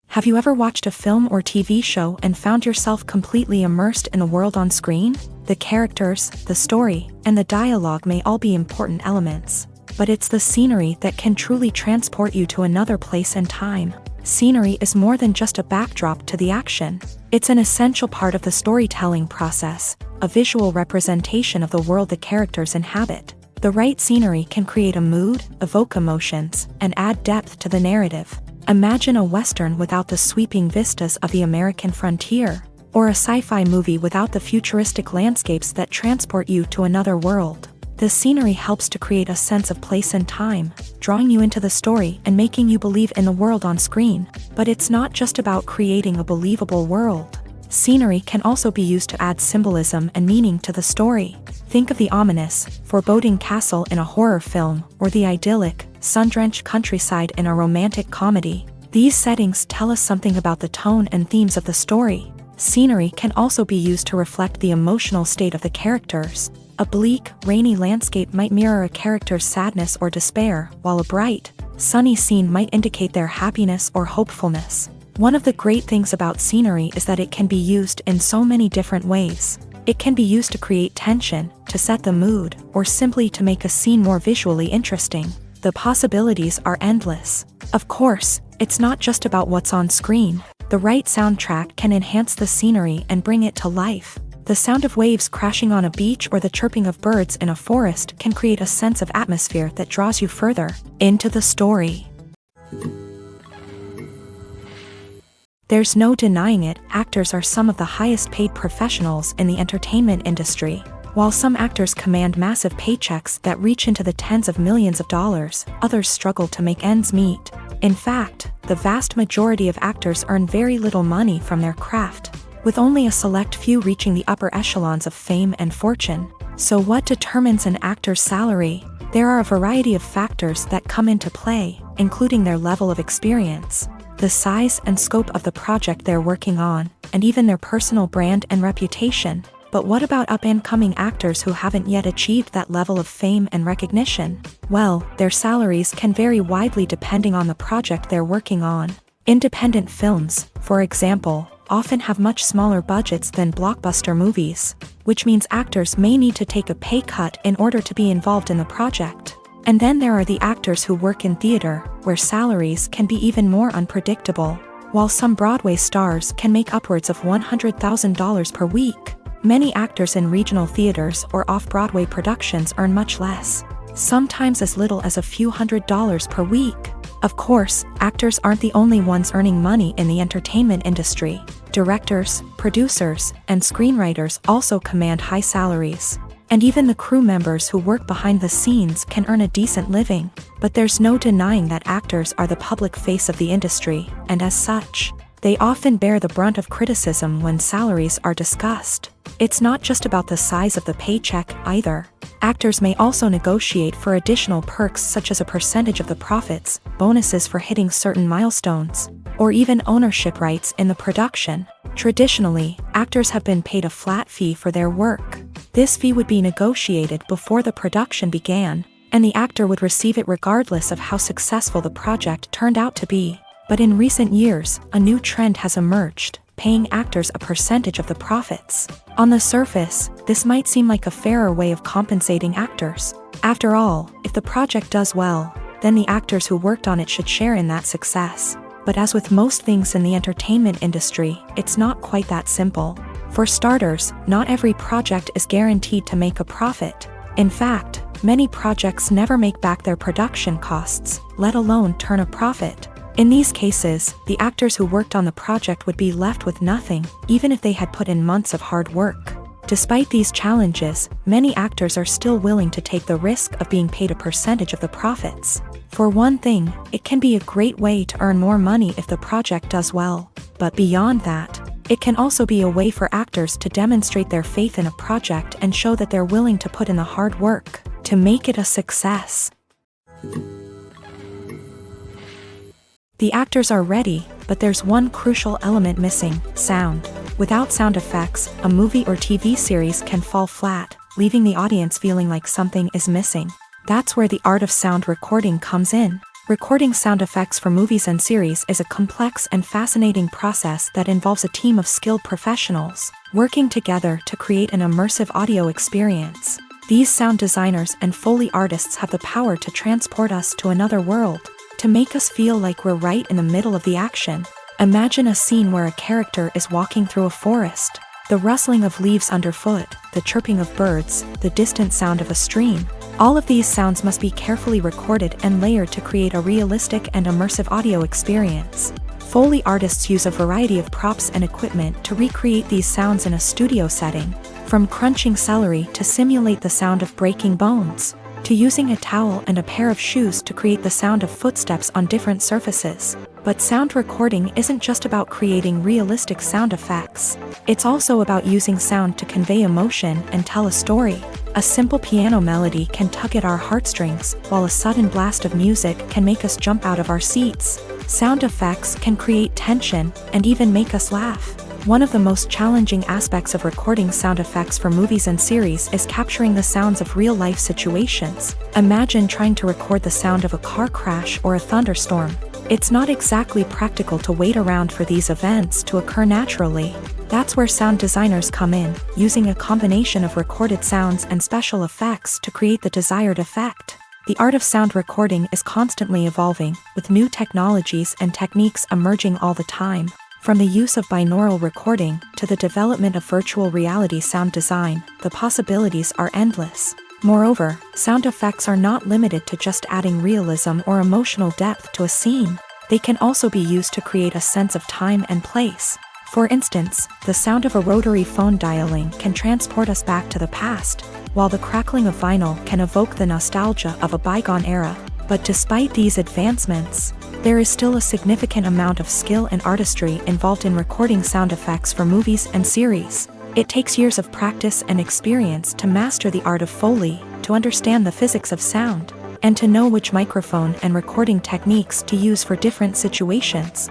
Speaker 1: Have you ever watched a film or TV show and found yourself completely immersed in the world on screen? The characters, the story, and the dialogue may all be important elements, but it's the scenery that can truly transport you to another place and time. Scenery is more than just a backdrop to the action. It's an essential part of the storytelling process, a visual representation of the world the characters inhabit. The right scenery can create a mood, evoke emotions, and add depth to the narrative. Imagine a Western without the sweeping vistas of the American frontier, or a sci-fi movie without the futuristic landscapes that transport you to another world. The scenery helps to create a sense of place and time, drawing you into the story and making you believe in the world on screen. But it's not just about creating a believable world. Scenery can also be used to add symbolism and meaning to the story. Think of the ominous, foreboding castle in a horror film, or the idyllic, sun-drenched countryside in a romantic comedy. These settings tell us something about the tone and themes of the story. Scenery can also be used to reflect the emotional state of the characters. A bleak, rainy landscape might mirror a character's sadness or despair, while a bright, sunny scene might indicate their happiness or hopefulness. One of the great things about scenery is that it can be used in so many different ways. It can be used to create tension, to set the mood, or simply to make a scene more visually interesting. The possibilities are endless. Of course, it's not just about what's on screen. The right soundtrack can enhance the scenery and bring it to life. The sound of waves crashing on a beach or the chirping of birds in a forest can create a sense of atmosphere that draws you further into the story. There's no denying it, actors are some of the highest paid professionals in the entertainment industry. While some actors command massive paychecks that reach into the tens of millions of dollars, others struggle to make ends meet. In fact, the vast majority of actors earn very little money from their craft, with only a select few reaching the upper echelons of fame and fortune. So what determines an actor's salary? There are a variety of factors that come into play, including their level of experience, the size and scope of the project they're working on, and even their personal brand and reputation. But what about up-and-coming actors who haven't yet achieved that level of fame and recognition? Well, their salaries can vary widely depending on the project they're working on. Independent films, for example, often have much smaller budgets than blockbuster movies, which means actors may need to take a pay cut in order to be involved in the project. And then there are the actors who work in theater, where salaries can be even more unpredictable. While some Broadway stars can make upwards of $100,000 per week, many actors in regional theaters or off-Broadway productions earn much less, sometimes as little as a few $100s per week. Of course, actors aren't the only ones earning money in the entertainment industry. Directors, producers, and screenwriters also command high salaries. And even the crew members who work behind the scenes can earn a decent living. But there's no denying that actors are the public face of the industry, and as such, they often bear the brunt of criticism when salaries are discussed. It's not just about the size of the paycheck, either. Actors may also negotiate for additional perks such as a percentage of the profits, bonuses for hitting certain milestones, or even ownership rights in the production. Traditionally, actors have been paid a flat fee for their work. This fee would be negotiated before the production began, and the actor would receive it regardless of how successful the project turned out to be. But in recent years, a new trend has emerged, paying actors a percentage of the profits. On the surface, this might seem like a fairer way of compensating actors. After all, if the project does well, then the actors who worked on it should share in that success. But as with most things in the entertainment industry, it's not quite that simple. For starters, not every project is guaranteed to make a profit. In fact, many projects never make back their production costs, let alone turn a profit. In these cases, the actors who worked on the project would be left with nothing, even if they had put in months of hard work. Despite these challenges, many actors are still willing to take the risk of being paid a percentage of the profits. For one thing, it can be a great way to earn more money if the project does well. But beyond that, it can also be a way for actors to demonstrate their faith in a project and show that they're willing to put in the hard work to make it a success. The actors are ready, but there's one crucial element missing: sound. Without sound effects, a movie or TV series can fall flat, leaving the audience feeling like something is missing. That's where the art of sound recording comes in. Recording sound effects for movies and series is a complex and fascinating process that involves a team of skilled professionals working together to create an immersive audio experience. These sound designers and Foley artists have the power to transport us to another world, to make us feel like we're right in the middle of the action. Imagine a scene where a character is walking through a forest. The rustling of leaves underfoot, the chirping of birds, the distant sound of a stream. All of these sounds must be carefully recorded and layered to create a realistic and immersive audio experience. Foley artists use a variety of props and equipment to recreate these sounds in a studio setting, from crunching celery to simulate the sound of breaking bones, to using a towel and a pair of shoes to create the sound of footsteps on different surfaces. But sound recording isn't just about creating realistic sound effects. It's also about using sound to convey emotion and tell a story. A simple piano melody can tug at our heartstrings, while a sudden blast of music can make us jump out of our seats. Sound effects can create tension and even make us laugh. One of the most challenging aspects of recording sound effects for movies and series is capturing the sounds of real-life situations. Imagine trying to record the sound of a car crash or a thunderstorm. It's not exactly practical to wait around for these events to occur naturally. That's where sound designers come in, using a combination of recorded sounds and special effects to create the desired effect. The art of sound recording is constantly evolving, with new technologies and techniques emerging all the time. From the use of binaural recording to the development of virtual reality sound design, the possibilities are endless. Moreover, sound effects are not limited to just adding realism or emotional depth to a scene. They can also be used to create a sense of time and place. For instance, the sound of a rotary phone dialing can transport us back to the past, while the crackling of vinyl can evoke the nostalgia of a bygone era. But despite these advancements, there is still a significant amount of skill and artistry involved in recording sound effects for movies and series. It takes years of practice and experience to master the art of Foley, to understand the physics of sound, and to know which microphone and recording techniques to use for different situations.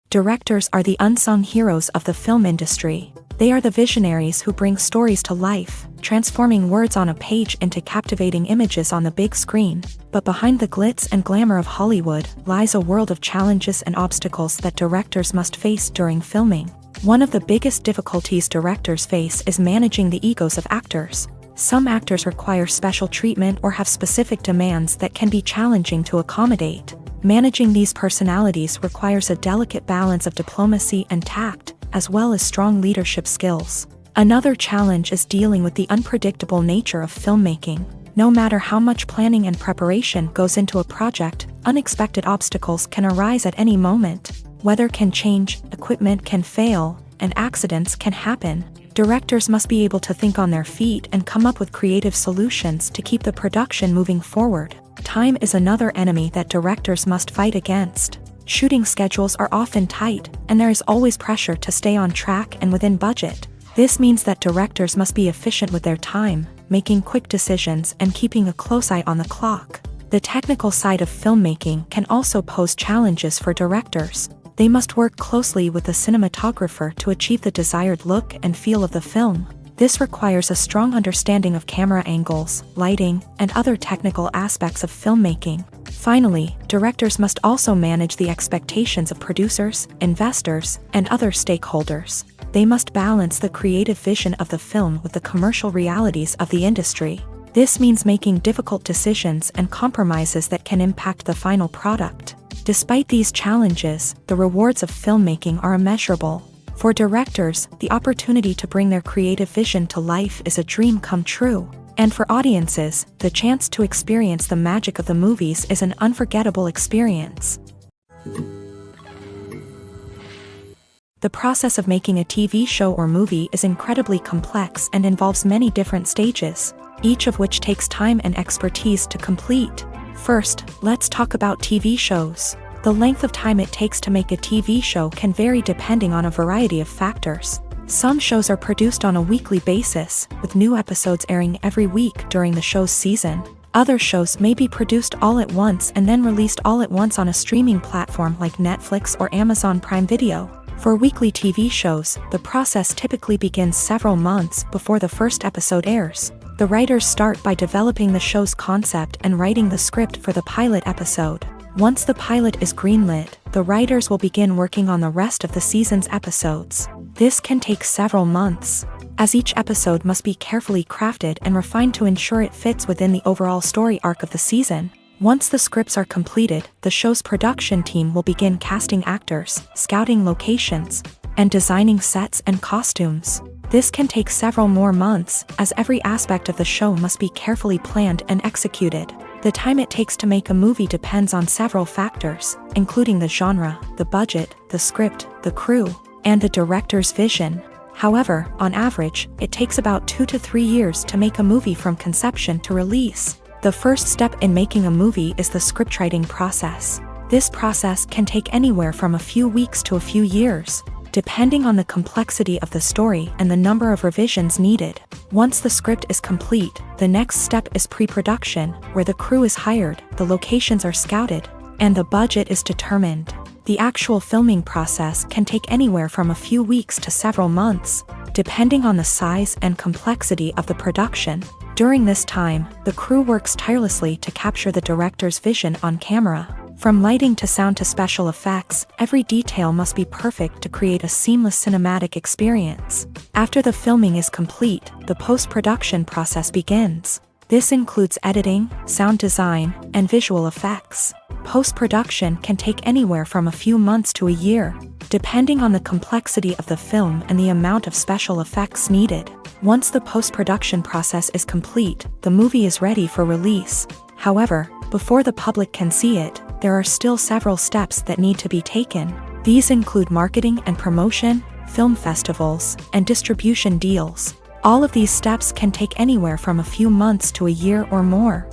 Speaker 1: Directors are the unsung heroes of the film industry. They are the visionaries who bring stories to life, transforming words on a page into captivating images on the big screen. But behind the glitz and glamour of Hollywood lies a world of challenges and obstacles that directors must face during filming. One of the biggest difficulties directors face is managing the egos of actors. Some actors require special treatment or have specific demands that can be challenging to accommodate. Managing these personalities requires a delicate balance of diplomacy and tact, as well as strong leadership skills. Another challenge is dealing with the unpredictable nature of filmmaking. No matter how much planning and preparation goes into a project, unexpected obstacles can arise at any moment. Weather can change, equipment can fail, and accidents can happen. Directors must be able to think on their feet and come up with creative solutions to keep the production moving forward. Time is another enemy that directors must fight against. Shooting schedules are often tight, and there is always pressure to stay on track and within budget. This means that directors must be efficient with their time, making quick decisions and keeping a close eye on the clock. The technical side of filmmaking can also pose challenges for directors. They must work closely with the cinematographer to achieve the desired look and feel of the film. This requires a strong understanding of camera angles, lighting, and other technical aspects of filmmaking. Finally, directors must also manage the expectations of producers, investors, and other stakeholders. They must balance the creative vision of the film with the commercial realities of the industry. This means making difficult decisions and compromises that can impact the final product. Despite these challenges, the rewards of filmmaking are immeasurable. For directors, the opportunity to bring their creative vision to life is a dream come true. And for audiences, the chance to experience the magic of the movies is an unforgettable experience. The process of making a TV show or movie is incredibly complex and involves many different stages, each of which takes time and expertise to complete. First, let's talk about TV shows. The length of time it takes to make a TV show can vary depending on a variety of factors. Some shows are produced on a weekly basis, with new episodes airing every week during the show's season. Other shows may be produced all at once and then released all at once on a streaming platform like Netflix or Amazon Prime Video. For weekly TV shows, the process typically begins several months before the first episode airs. The writers start by developing the show's concept and writing the script for the pilot episode. Once the pilot is greenlit, the writers will begin working on the rest of the season's episodes. This can take several months, as each episode must be carefully crafted and refined to ensure it fits within the overall story arc of the season. Once the scripts are completed, the show's production team will begin casting actors, scouting locations, and designing sets and costumes. This can take several more months, as every aspect of the show must be carefully planned and executed. The time it takes to make a movie depends on several factors, including the genre, the budget, the script, the crew, and the director's vision. However, on average, it takes about 2 to 3 years to make a movie from conception to release. The first step in making a movie is the scriptwriting process. This process can take anywhere from a few weeks to a few years, depending on the complexity of the story and the number of revisions needed. Once the script is complete, the next step is pre-production, where the crew is hired, the locations are scouted, and the budget is determined. The actual filming process can take anywhere from a few weeks to several months, depending on the size and complexity of the production. During this time, the crew works tirelessly to capture the director's vision on camera. From lighting to sound to special effects, every detail must be perfect to create a seamless cinematic experience. After the filming is complete, the post-production process begins. This includes editing, sound design, and visual effects. Post-production can take anywhere from a few months to a year, depending on the complexity of the film and the amount of special effects needed. Once the post-production process is complete, the movie is ready for release. However, before the public can see it, there are still several steps that need to be taken. These include marketing and promotion, film festivals, and distribution deals. All of these steps can take anywhere from a few months to a year or more.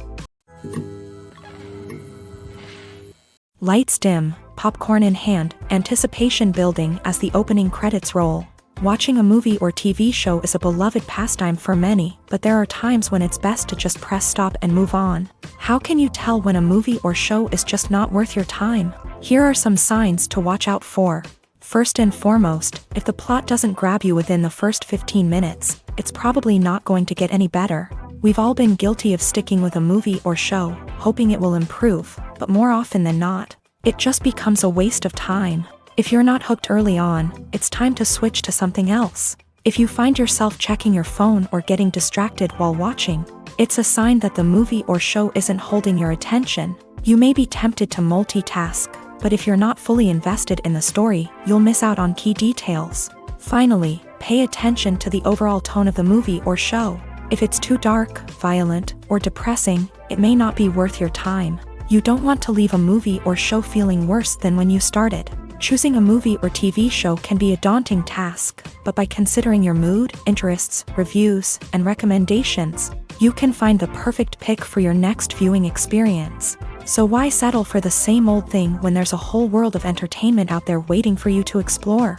Speaker 1: Lights dim, popcorn in hand, anticipation building as the opening credits roll. Watching a movie or TV show is a beloved pastime for many, but there are times when it's best to just press stop and move on. How can you tell when a movie or show is just not worth your time? Here are some signs to watch out for. First and foremost, if the plot doesn't grab you within the first 15 minutes, it's probably not going to get any better. We've all been guilty of sticking with a movie or show, hoping it will improve, but more often than not, it just becomes a waste of time. If you're not hooked early on, it's time to switch to something else. If you find yourself checking your phone or getting distracted while watching, it's a sign that the movie or show isn't holding your attention. You may be tempted to multitask, but if you're not fully invested in the story, you'll miss out on key details. Finally, pay attention to the overall tone of the movie or show. If it's too dark, violent, or depressing, it may not be worth your time. You don't want to leave a movie or show feeling worse than when you started. Choosing a movie or TV show can be a daunting task, but by considering your mood, interests, reviews, and recommendations, you can find the perfect pick for your next viewing experience. So why settle for the same old thing when there's a whole world of entertainment out there waiting for you to explore?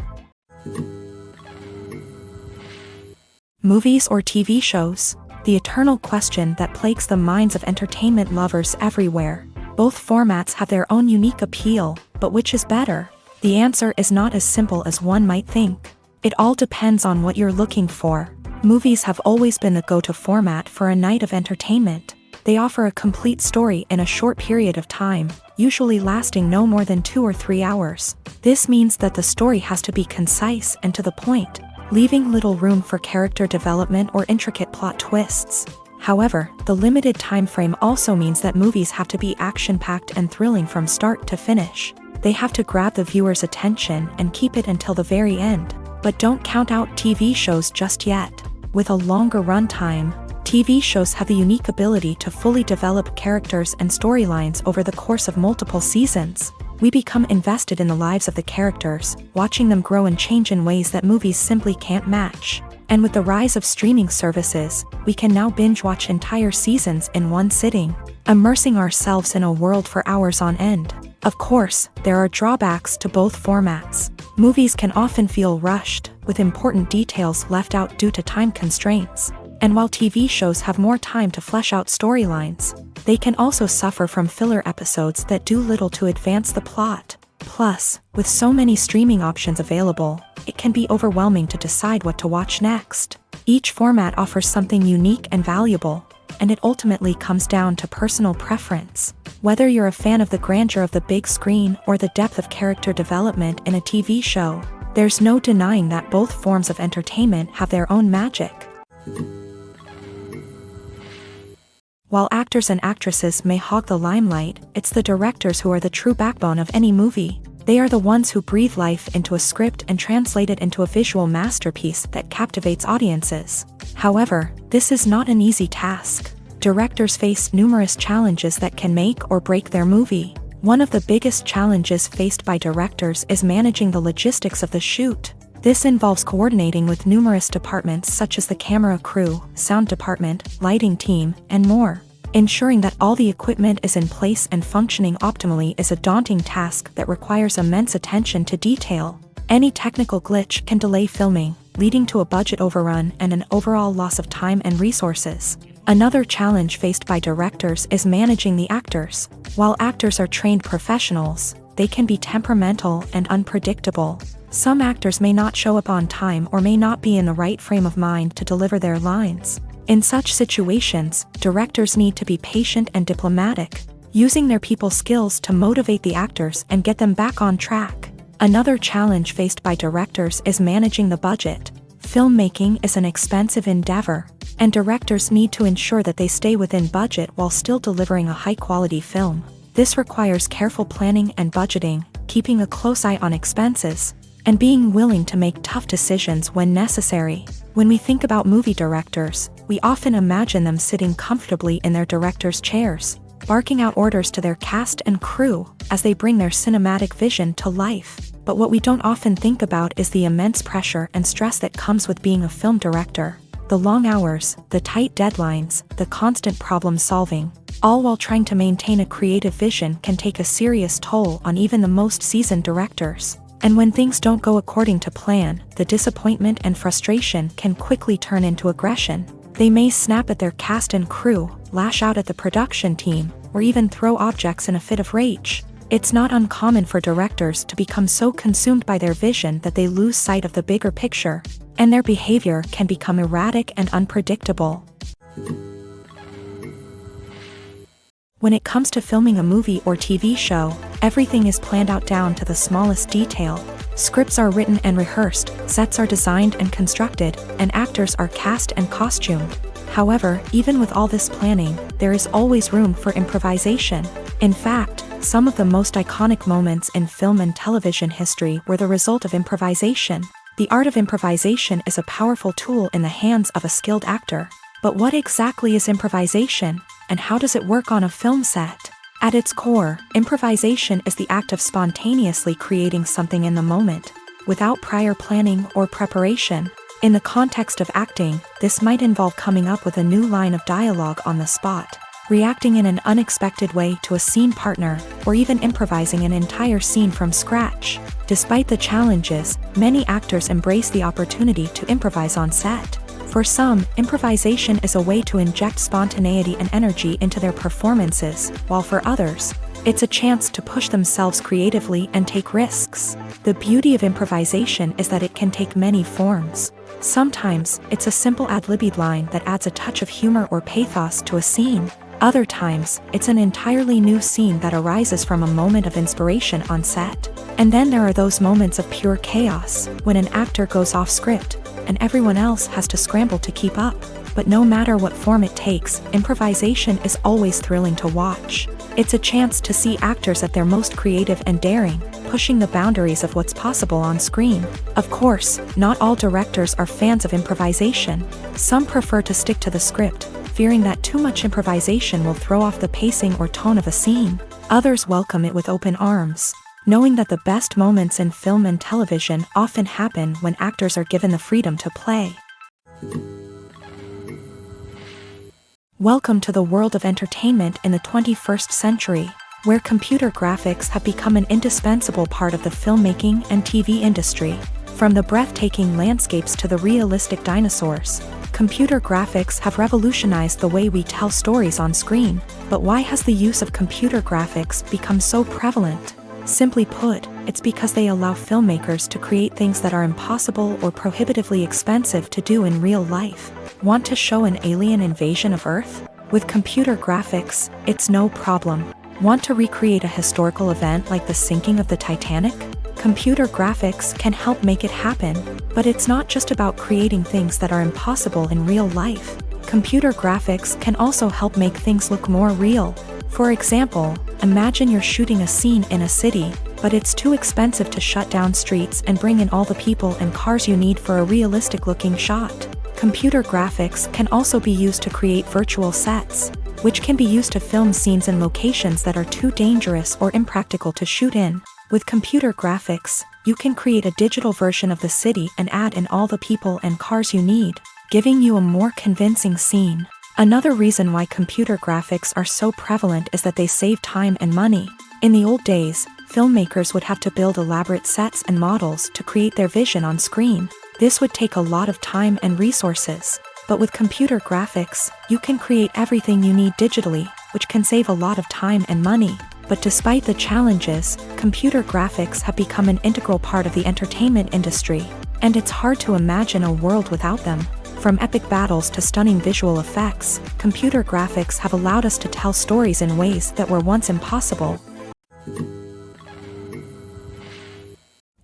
Speaker 1: Movies or TV shows? The eternal question that plagues the minds of entertainment lovers everywhere. Both formats have their own unique appeal, but which is better? The answer is not as simple as one might think. It all depends on what you're looking for. Movies have always been the go-to format for a night of entertainment. They offer a complete story in a short period of time, usually lasting no more than 2 or 3 hours. This means that the story has to be concise and to the point, leaving little room for character development or intricate plot twists. However, the limited time frame also means that movies have to be action-packed and thrilling from start to finish. They have to grab the viewer's attention and keep it until the very end. But don't count out TV shows just yet. With a longer runtime, TV shows have the unique ability to fully develop characters and storylines over the course of multiple seasons. We become invested in the lives of the characters, watching them grow and change in ways that movies simply can't match. And with the rise of streaming services, we can now binge-watch entire seasons in one sitting, immersing ourselves in a world for hours on end. Of course, there are drawbacks to both formats. Movies can often feel rushed, with important details left out due to time constraints. And while TV shows have more time to flesh out storylines, they can also suffer from filler episodes that do little to advance the plot. Plus, with so many streaming options available, it can be overwhelming to decide what to watch next. Each format offers something unique and valuable, and it ultimately comes down to personal preference. Whether you're a fan of the grandeur of the big screen or the depth of character development in a TV show, there's no denying that both forms of entertainment have their own magic. While actors and actresses may hog the limelight, it's the directors who are the true backbone of any movie. They are the ones who breathe life into a script and translate it into a visual masterpiece that captivates audiences. However, this is not an easy task. Directors face numerous challenges that can make or break their movie. One of the biggest challenges faced by directors is managing the logistics of the shoot. This involves coordinating with numerous departments such as the camera crew, sound department, lighting team, and more. Ensuring that all the equipment is in place and functioning optimally is a daunting task that requires immense attention to detail. Any technical glitch can delay filming, leading to a budget overrun and an overall loss of time and resources. Another challenge faced by directors is managing the actors. While actors are trained professionals, they can be temperamental and unpredictable. Some actors may not show up on time or may not be in the right frame of mind to deliver their lines. In such situations, directors need to be patient and diplomatic, using their people skills to motivate the actors and get them back on track. Another challenge faced by directors is managing the budget. Filmmaking is an expensive endeavor, and directors need to ensure that they stay within budget while still delivering a high-quality film. This requires careful planning and budgeting, keeping a close eye on expenses, and being willing to make tough decisions when necessary. When we think about movie directors, we often imagine them sitting comfortably in their director's chairs, barking out orders to their cast and crew as they bring their cinematic vision to life. But what we don't often think about is the immense pressure and stress that comes with being a film director. The long hours, the tight deadlines, the constant problem solving, all while trying to maintain a creative vision can take a serious toll on even the most seasoned directors. And when things don't go according to plan, the disappointment and frustration can quickly turn into aggression. They may snap at their cast and crew, lash out at the production team, or even throw objects in a fit of rage. It's not uncommon for directors to become so consumed by their vision that they lose sight of the bigger picture, and their behavior can become erratic and unpredictable. When it comes to filming a movie or TV show, everything is planned out down to the smallest detail. Scripts are written and rehearsed, sets are designed and constructed, and actors are cast and costumed. However, even with all this planning, there is always room for improvisation. In fact, some of the most iconic moments in film and television history were the result of improvisation. The art of improvisation is a powerful tool in the hands of a skilled actor. But what exactly is improvisation, and how does it work on a film set? At its core, improvisation is the act of spontaneously creating something in the moment, without prior planning or preparation. In the context of acting, this might involve coming up with a new line of dialogue on the spot, reacting in an unexpected way to a scene partner, or even improvising an entire scene from scratch. Despite the challenges, many actors embrace the opportunity to improvise on set. For some, improvisation is a way to inject spontaneity and energy into their performances, while for others, it's a chance to push themselves creatively and take risks. The beauty of improvisation is that it can take many forms. Sometimes, it's a simple ad-libbed line that adds a touch of humor or pathos to a scene. Other times, it's an entirely new scene that arises from a moment of inspiration on set. And then there are those moments of pure chaos, when an actor goes off script, and everyone else has to scramble to keep up. But no matter what form it takes, improvisation is always thrilling to watch. It's a chance to see actors at their most creative and daring, pushing the boundaries of what's possible on screen. Of course, not all directors are fans of improvisation. Some prefer to stick to the script, fearing that too much improvisation will throw off the pacing or tone of a scene. Others welcome it with open arms, knowing that the best moments in film and television often happen when actors are given the freedom to play. Welcome to the world of entertainment in the 21st century, where computer graphics have become an indispensable part of the filmmaking and TV industry. From the breathtaking landscapes to the realistic dinosaurs, computer graphics have revolutionized the way we tell stories on screen. But why has the use of computer graphics become so prevalent? Simply put, it's because they allow filmmakers to create things that are impossible or prohibitively expensive to do in real life. Want to show an alien invasion of Earth? With computer graphics, it's no problem. Want to recreate a historical event like the sinking of the Titanic? Computer graphics can help make it happen. But it's not just about creating things that are impossible in real life. Computer graphics can also help make things look more real. For example, imagine you're shooting a scene in a city, but it's too expensive to shut down streets and bring in all the people and cars you need for a realistic-looking shot. Computer graphics can also be used to create virtual sets, which can be used to film scenes in locations that are too dangerous or impractical to shoot in. With computer graphics, you can create a digital version of the city and add in all the people and cars you need, giving you a more convincing scene. Another reason why computer graphics are so prevalent is that they save time and money. In the old days, filmmakers would have to build elaborate sets and models to create their vision on screen. This would take a lot of time and resources. But with computer graphics, you can create everything you need digitally, which can save a lot of time and money. But despite the challenges, computer graphics have become an integral part of the entertainment industry, and it's hard to imagine a world without them. From epic battles to stunning visual effects, computer graphics have allowed us to tell stories in ways that were once impossible.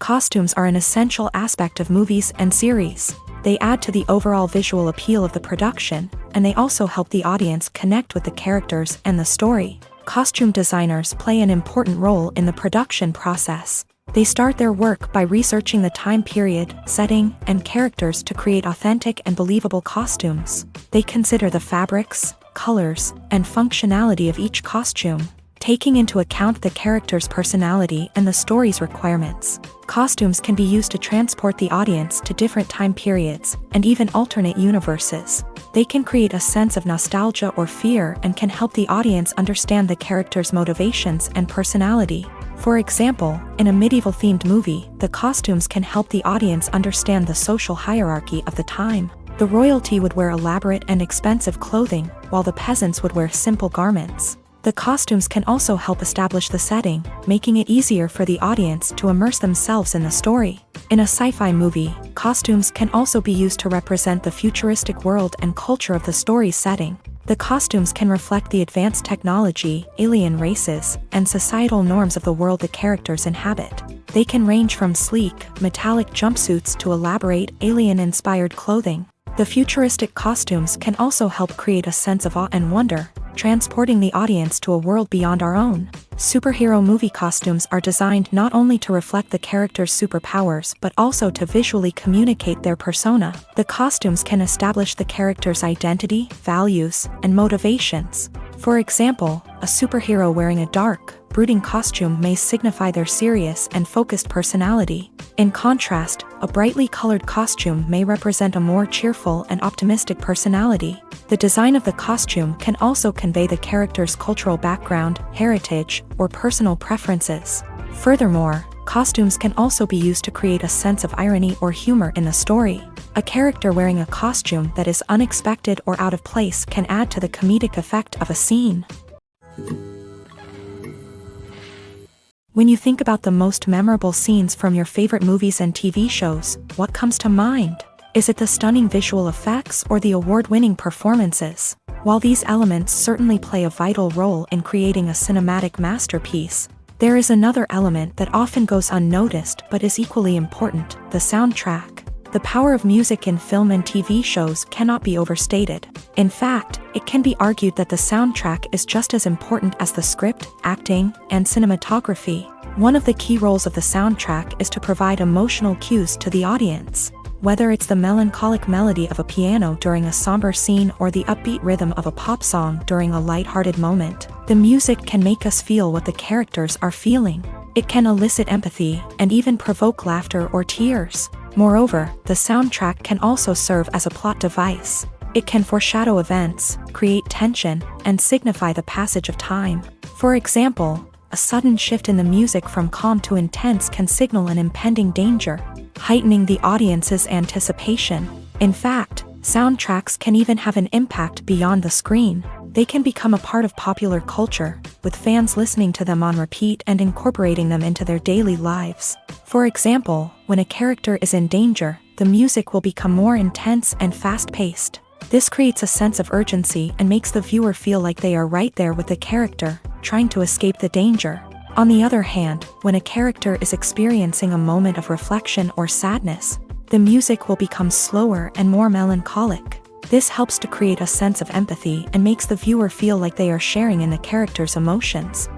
Speaker 1: Costumes are an essential aspect of movies and series. They add to the overall visual appeal of the production, and they also help the audience connect with the characters and the story. Costume designers play an important role in the production process. They start their work by researching the time period, setting, and characters to create authentic and believable costumes. They consider the fabrics, colors, and functionality of each costume, taking into account the character's personality and the story's requirements. Costumes can be used to transport the audience to different time periods, and even alternate universes. They can create a sense of nostalgia or fear and can help the audience understand the character's motivations and personality. For example, in a medieval-themed movie, the costumes can help the audience understand the social hierarchy of the time. The royalty would wear elaborate and expensive clothing, while the peasants would wear simple garments. The costumes can also help establish the setting, making it easier for the audience to immerse themselves in the story. In a sci-fi movie, costumes can also be used to represent the futuristic world and culture of the story's setting. The costumes can reflect the advanced technology, alien races, and societal norms of the world the characters inhabit. They can range from sleek, metallic jumpsuits to elaborate, alien-inspired clothing. The futuristic costumes can also help create a sense of awe and wonder, transporting the audience to a world beyond our own. Superhero movie costumes are designed not only to reflect the character's superpowers but also to visually communicate their persona. The costumes can establish the character's identity, values, and motivations. For example, a superhero wearing a dark, brooding costume may signify their serious and focused personality. In contrast, a brightly colored costume may represent a more cheerful and optimistic personality. The design of the costume can also convey the character's cultural background, heritage, or personal preferences. Furthermore, costumes can also be used to create a sense of irony or humor in the story. A character wearing a costume that is unexpected or out of place can add to the comedic effect of a scene. When you think about the most memorable scenes from your favorite movies and TV shows, what comes to mind? Is it the stunning visual effects or the award-winning performances? While these elements certainly play a vital role in creating a cinematic masterpiece, there is another element that often goes unnoticed but is equally important: the soundtrack. The power of music in film and TV shows cannot be overstated. In fact, it can be argued that the soundtrack is just as important as the script, acting, and cinematography. One of the key roles of the soundtrack is to provide emotional cues to the audience. Whether it's the melancholic melody of a piano during a somber scene or the upbeat rhythm of a pop song during a lighthearted moment, the music can make us feel what the characters are feeling. It can elicit empathy and even provoke laughter or tears. Moreover, the soundtrack can also serve as a plot device. It can foreshadow events, create tension, and signify the passage of time. For example, a sudden shift in the music from calm to intense can signal an impending danger, heightening the audience's anticipation. In fact, soundtracks can even have an impact beyond the screen. They can become a part of popular culture, with fans listening to them on repeat and incorporating them into their daily lives. For example, when a character is in danger, the music will become more intense and fast-paced. This creates a sense of urgency and makes the viewer feel like they are right there with the character, trying to escape the danger. On the other hand, when a character is experiencing a moment of reflection or sadness, the music will become slower and more melancholic. This helps to create a sense of empathy and makes the viewer feel like they are sharing in the character's emotions.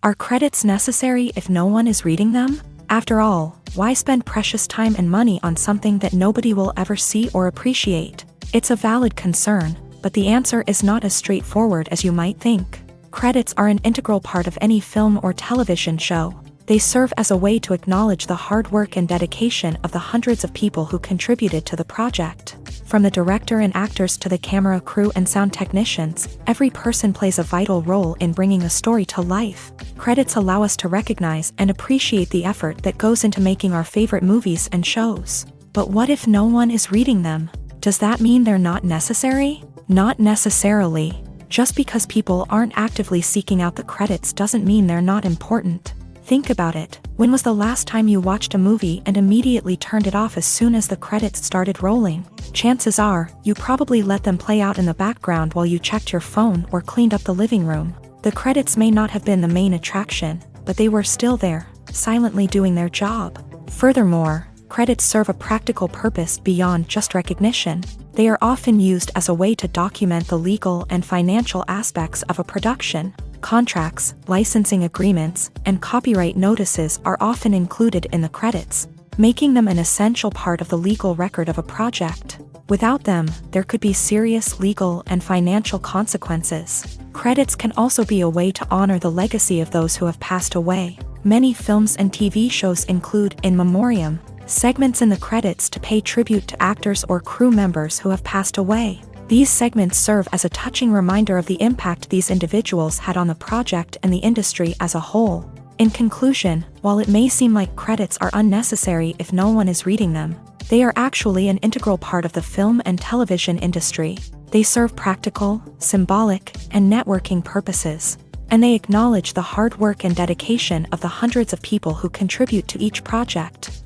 Speaker 1: Are credits necessary if no one is reading them? After all, why spend precious time and money on something that nobody will ever see or appreciate? It's a valid concern, but the answer is not as straightforward as you might think. Credits are an integral part of any film or television show. They serve as a way to acknowledge the hard work and dedication of the hundreds of people who contributed to the project. From the director and actors to the camera crew and sound technicians, every person plays a vital role in bringing a story to life. Credits allow us to recognize and appreciate the effort that goes into making our favorite movies and shows. But what if no one is reading them? Does that mean they're not necessary? Not necessarily. Just because people aren't actively seeking out the credits doesn't mean they're not important. Think about it. When was the last time you watched a movie and immediately turned it off as soon as the credits started rolling? Chances are, you probably let them play out in the background while you checked your phone or cleaned up the living room. The credits may not have been the main attraction, but they were still there, silently doing their job. Furthermore, credits serve a practical purpose beyond just recognition. They are often used as a way to document the legal and financial aspects of a production. Contracts, licensing agreements, and copyright notices are often included in the credits, making them an essential part of the legal record of a project. Without them, there could be serious legal and financial consequences. Credits can also be a way to honor the legacy of those who have passed away. Many films and TV shows include in memoriam segments in the credits to pay tribute to actors or crew members who have passed away. These segments serve as a touching reminder of the impact these individuals had on the project and the industry as a whole. In conclusion, while it may seem like credits are unnecessary if no one is reading them, they are actually an integral part of the film and television industry. They serve practical, symbolic, and networking purposes, and they acknowledge the hard work and dedication of the hundreds of people who contribute to each project.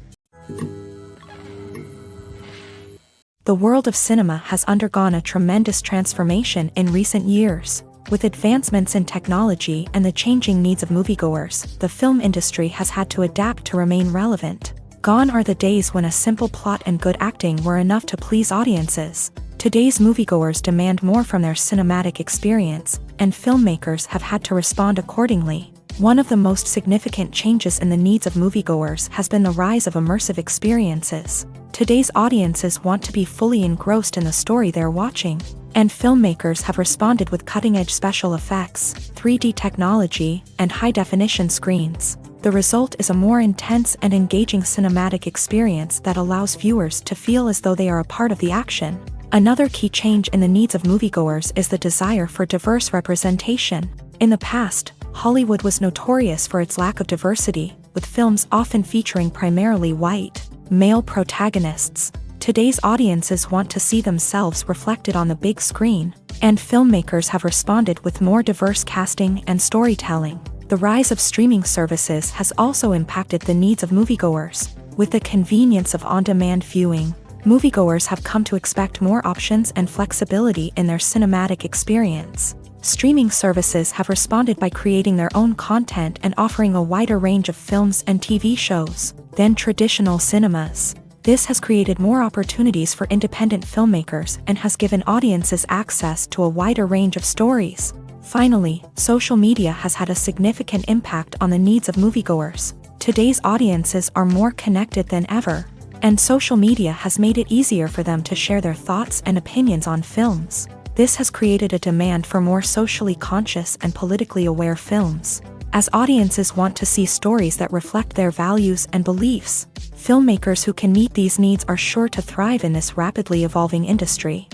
Speaker 1: The world of cinema has undergone a tremendous transformation in recent years. With advancements in technology and the changing needs of moviegoers, the film industry has had to adapt to remain relevant. Gone are the days when a simple plot and good acting were enough to please audiences. Today's moviegoers demand more from their cinematic experience, and filmmakers have had to respond accordingly. One of the most significant changes in the needs of moviegoers has been the rise of immersive experiences. Today's audiences want to be fully engrossed in the story they're watching, and filmmakers have responded with cutting-edge special effects, 3D technology, and high-definition screens. The result is a more intense and engaging cinematic experience that allows viewers to feel as though they are a part of the action. Another key change in the needs of moviegoers is the desire for diverse representation. In the past, Hollywood was notorious for its lack of diversity, with films often featuring primarily white, male protagonists. Today's audiences want to see themselves reflected on the big screen, and filmmakers have responded with more diverse casting and storytelling. The rise of streaming services has also impacted the needs of moviegoers. With the convenience of on-demand viewing, moviegoers have come to expect more options and flexibility in their cinematic experience. Streaming services have responded by creating their own content and offering a wider range of films and TV shows than traditional cinemas. This has created more opportunities for independent filmmakers and has given audiences access to a wider range of stories. Finally, social media has had a significant impact on the needs of moviegoers. Today's audiences are more connected than ever, and social media has made it easier for them to share their thoughts and opinions on films. This has created a demand for more socially conscious and politically aware films. As audiences want to see stories that reflect their values and beliefs, filmmakers who can meet these needs are sure to thrive in this rapidly evolving industry.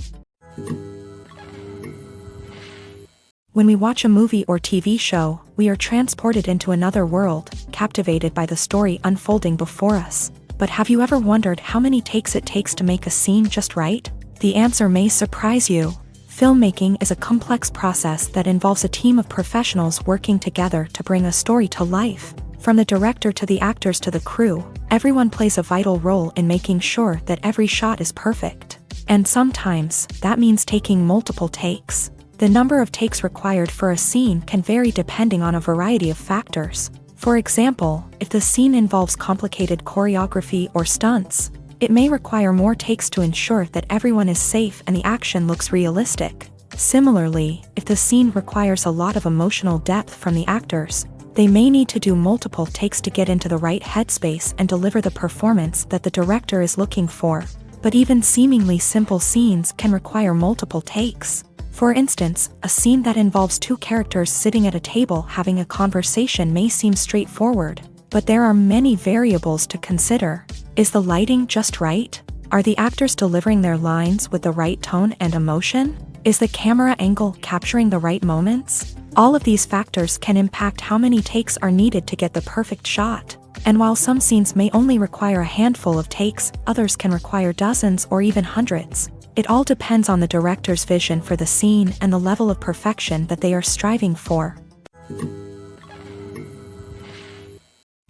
Speaker 1: When we watch a movie or TV show, we are transported into another world, captivated by the story unfolding before us. But have you ever wondered how many takes it takes to make a scene just right? The answer may surprise you. Filmmaking is a complex process that involves a team of professionals working together to bring a story to life. From the director to the actors to the crew, everyone plays a vital role in making sure that every shot is perfect. And sometimes, that means taking multiple takes. The number of takes required for a scene can vary depending on a variety of factors. For example, if the scene involves complicated choreography or stunts, it may require more takes to ensure that everyone is safe and the action looks realistic. Similarly, if the scene requires a lot of emotional depth from the actors, they may need to do multiple takes to get into the right headspace and deliver the performance that the director is looking for. But even seemingly simple scenes can require multiple takes. For instance, a scene that involves two characters sitting at a table having a conversation may seem straightforward, but there are many variables to consider. Is the lighting just right? Are the actors delivering their lines with the right tone and emotion? Is the camera angle capturing the right moments? All of these factors can impact how many takes are needed to get the perfect shot. And while some scenes may only require a handful of takes, others can require dozens or even hundreds. It all depends on the director's vision for the scene and the level of perfection that they are striving for.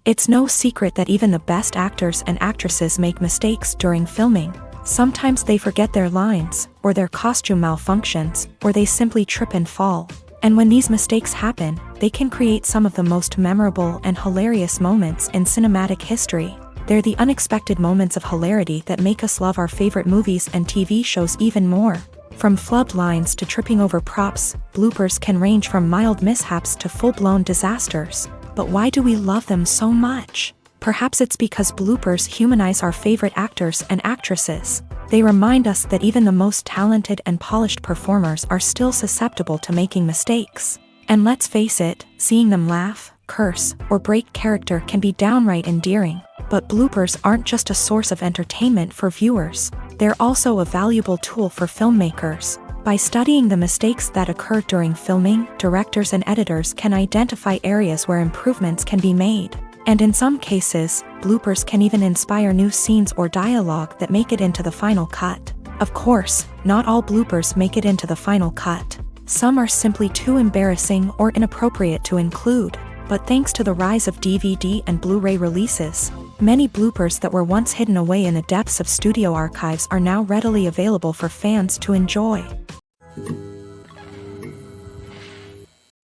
Speaker 1: It's no secret that even the best actors and actresses make mistakes during filming. Sometimes they forget their lines, or their costume malfunctions, or they simply trip and fall. And when these mistakes happen, they can create some of the most memorable and hilarious moments in cinematic history. They're the unexpected moments of hilarity that make us love our favorite movies and TV shows even more. From flubbed lines to tripping over props, bloopers can range from mild mishaps to full-blown disasters. But why do we love them so much? Perhaps it's because bloopers humanize our favorite actors and actresses. They remind us that even the most talented and polished performers are still susceptible to making mistakes. And let's face it, seeing them laugh, curse, or break character can be downright endearing. But bloopers aren't just a source of entertainment for viewers. They're also a valuable tool for filmmakers. By studying the mistakes that occur during filming, directors and editors can identify areas where improvements can be made. And in some cases, bloopers can even inspire new scenes or dialogue that make it into the final cut. Of course, not all bloopers make it into the final cut. Some are simply too embarrassing or inappropriate to include. But thanks to the rise of DVD and Blu-ray releases, many bloopers that were once hidden away in the depths of studio archives are now readily available for fans to enjoy.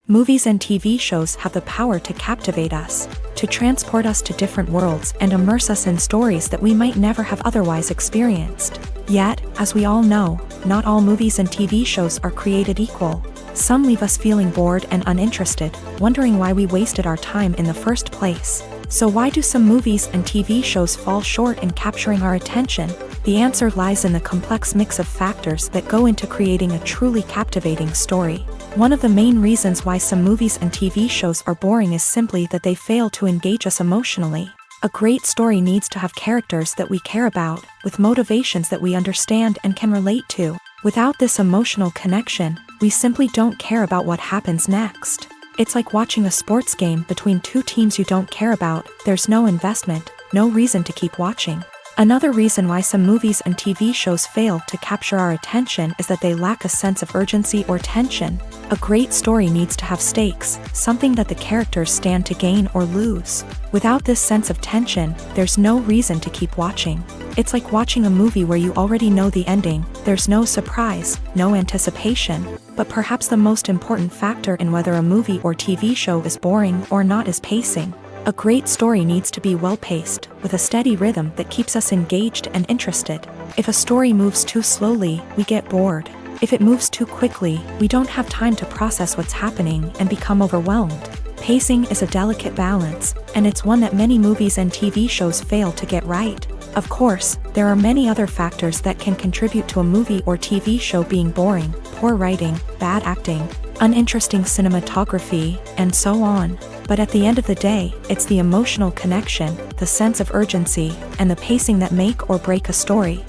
Speaker 1: Movies and TV shows have the power to captivate us, to transport us to different worlds and immerse us in stories that we might never have otherwise experienced. Yet, as we all know, not all movies and TV shows are created equal. Some leave us feeling bored and uninterested, wondering why we wasted our time in the first place. So why do some movies and TV shows fall short in capturing our attention? The answer lies in the complex mix of factors that go into creating a truly captivating story. One of the main reasons why some movies and TV shows are boring is simply that they fail to engage us emotionally. A great story needs to have characters that we care about, with motivations that we understand and can relate to. Without this emotional connection, we simply don't care about what happens next. It's like watching a sports game between two teams you don't care about. There's no investment, no reason to keep watching. Another reason why some movies and TV shows fail to capture our attention is that they lack a sense of urgency or tension. A great story needs to have stakes, something that the characters stand to gain or lose. Without this sense of tension, there's no reason to keep watching. It's like watching a movie where you already know the ending. There's no surprise, no anticipation. But perhaps the most important factor in whether a movie or TV show is boring or not is pacing. A great story needs to be well-paced, with a steady rhythm that keeps us engaged and interested. If a story moves too slowly, we get bored. If it moves too quickly, we don't have time to process what's happening and become overwhelmed. Pacing is a delicate balance, and it's one that many movies and TV shows fail to get right. Of course, there are many other factors that can contribute to a movie or TV show being boring: poor writing, bad acting, uninteresting cinematography, and so on. But at the end of the day, it's the emotional connection, the sense of urgency, and the pacing that make or break a story.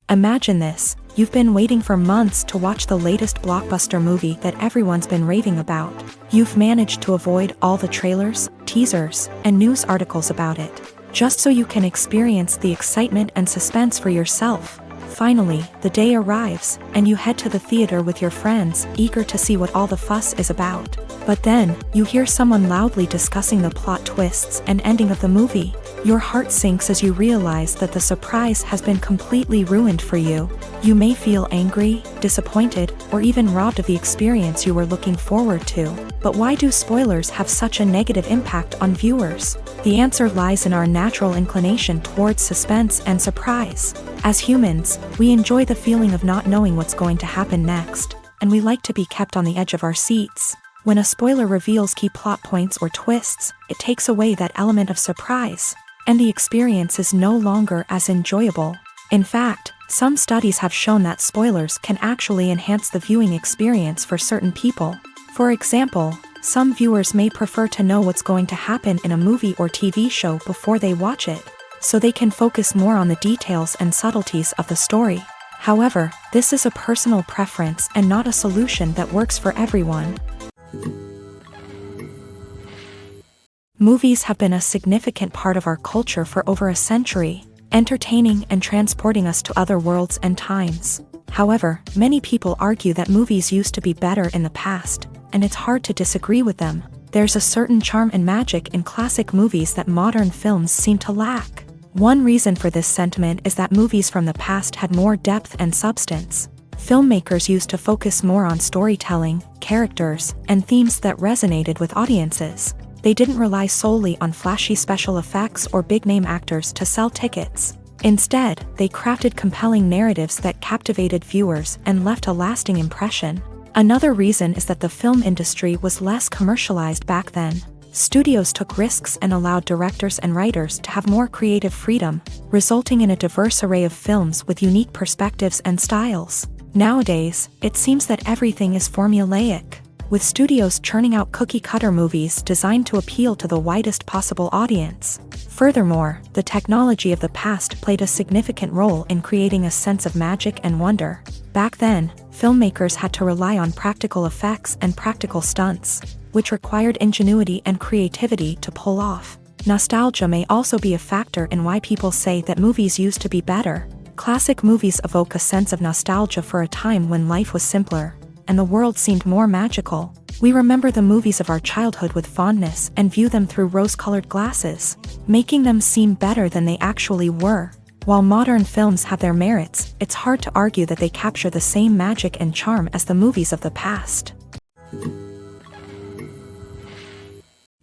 Speaker 1: Imagine this: you've been waiting for months to watch the latest blockbuster movie that everyone's been raving about. You've managed to avoid all the trailers, teasers, and news articles about it, just so you can experience the excitement and suspense for yourself. Finally, the day arrives, and you head to the theater with your friends, eager to see what all the fuss is about. But then, you hear someone loudly discussing the plot twists and ending of the movie. Your heart sinks as you realize that the surprise has been completely ruined for you. You may feel angry, disappointed, or even robbed of the experience you were looking forward to. But why do spoilers have such a negative impact on viewers? The answer lies in our natural inclination towards suspense and surprise. As humans, we enjoy the feeling of not knowing what's going to happen next, and we like to be kept on the edge of our seats. When a spoiler reveals key plot points or twists, it takes away that element of surprise, and the experience is no longer as enjoyable. In fact, some studies have shown that spoilers can actually enhance the viewing experience for certain people. For example, some viewers may prefer to know what's going to happen in a movie or TV show before they watch it, so they can focus more on the details and subtleties of the story. However, this is a personal preference and not a solution that works for everyone. Movies have been a significant part of our culture for over a century, entertaining and transporting us to other worlds and times. However, many people argue that movies used to be better in the past, and it's hard to disagree with them. There's a certain charm and magic in classic movies that modern films seem to lack. One reason for this sentiment is that movies from the past had more depth and substance. Filmmakers used to focus more on storytelling, characters, and themes that resonated with audiences. They didn't rely solely on flashy special effects or big-name actors to sell tickets. Instead, they crafted compelling narratives that captivated viewers and left a lasting impression. Another reason is that the film industry was less commercialized back then. Studios took risks and allowed directors and writers to have more creative freedom, resulting in a diverse array of films with unique perspectives and styles. Nowadays, it seems that everything is formulaic, with studios churning out cookie-cutter movies designed to appeal to the widest possible audience. Furthermore, the technology of the past played a significant role in creating a sense of magic and wonder. Back then, filmmakers had to rely on practical effects and practical stunts, which required ingenuity and creativity to pull off. Nostalgia may also be a factor in why people say that movies used to be better. Classic movies evoke a sense of nostalgia for a time when life was simpler, and the world seemed more magical. We remember the movies of our childhood with fondness and view them through rose-colored glasses, making them seem better than they actually were. While modern films have their merits, it's hard to argue that they capture the same magic and charm as the movies of the past.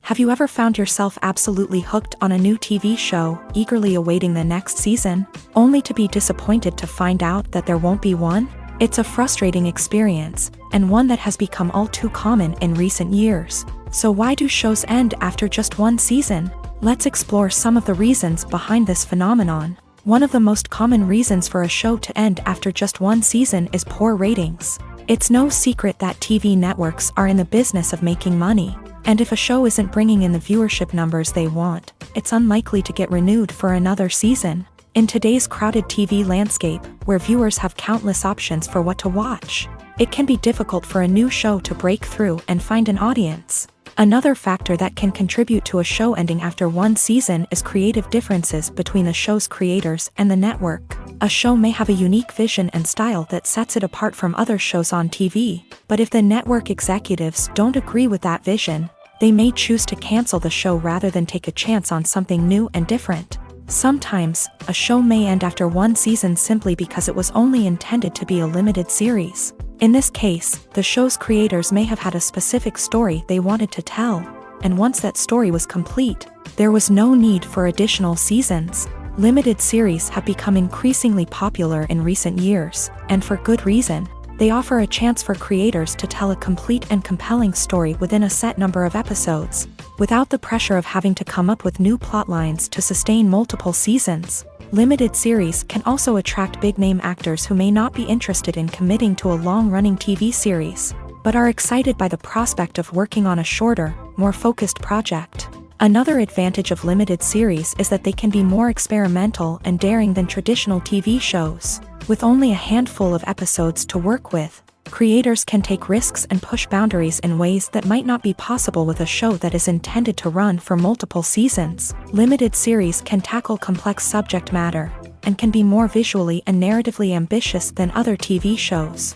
Speaker 1: Have you ever found yourself absolutely hooked on a new TV show, eagerly awaiting the next season, only to be disappointed to find out that there won't be one? It's a frustrating experience, and one that has become all too common in recent years. So why do shows end after just one season? Let's explore some of the reasons behind this phenomenon. One of the most common reasons for a show to end after just one season is poor ratings. It's no secret that TV networks are in the business of making money, and if a show isn't bringing in the viewership numbers they want, it's unlikely to get renewed for another season. In today's crowded TV landscape, where viewers have countless options for what to watch, it can be difficult for a new show to break through and find an audience. Another factor that can contribute to a show ending after one season is creative differences between the show's creators and the network. A show may have a unique vision and style that sets it apart from other shows on TV, but if the network executives don't agree with that vision, they may choose to cancel the show rather than take a chance on something new and different. Sometimes, a show may end after one season simply because it was only intended to be a limited series. In this case, the show's creators may have had a specific story they wanted to tell, and once that story was complete, there was no need for additional seasons. Limited series have become increasingly popular in recent years, and for good reason. They offer a chance for creators to tell a complete and compelling story within a set number of episodes, without the pressure of having to come up with new plotlines to sustain multiple seasons. Limited series can also attract big-name actors who may not be interested in committing to a long-running TV series, but are excited by the prospect of working on a shorter, more focused project. Another advantage of limited series is that they can be more experimental and daring than traditional TV shows. With only a handful of episodes to work with, creators can take risks and push boundaries in ways that might not be possible with a show that is intended to run for multiple seasons. Limited series can tackle complex subject matter, and can be more visually and narratively ambitious than other TV shows.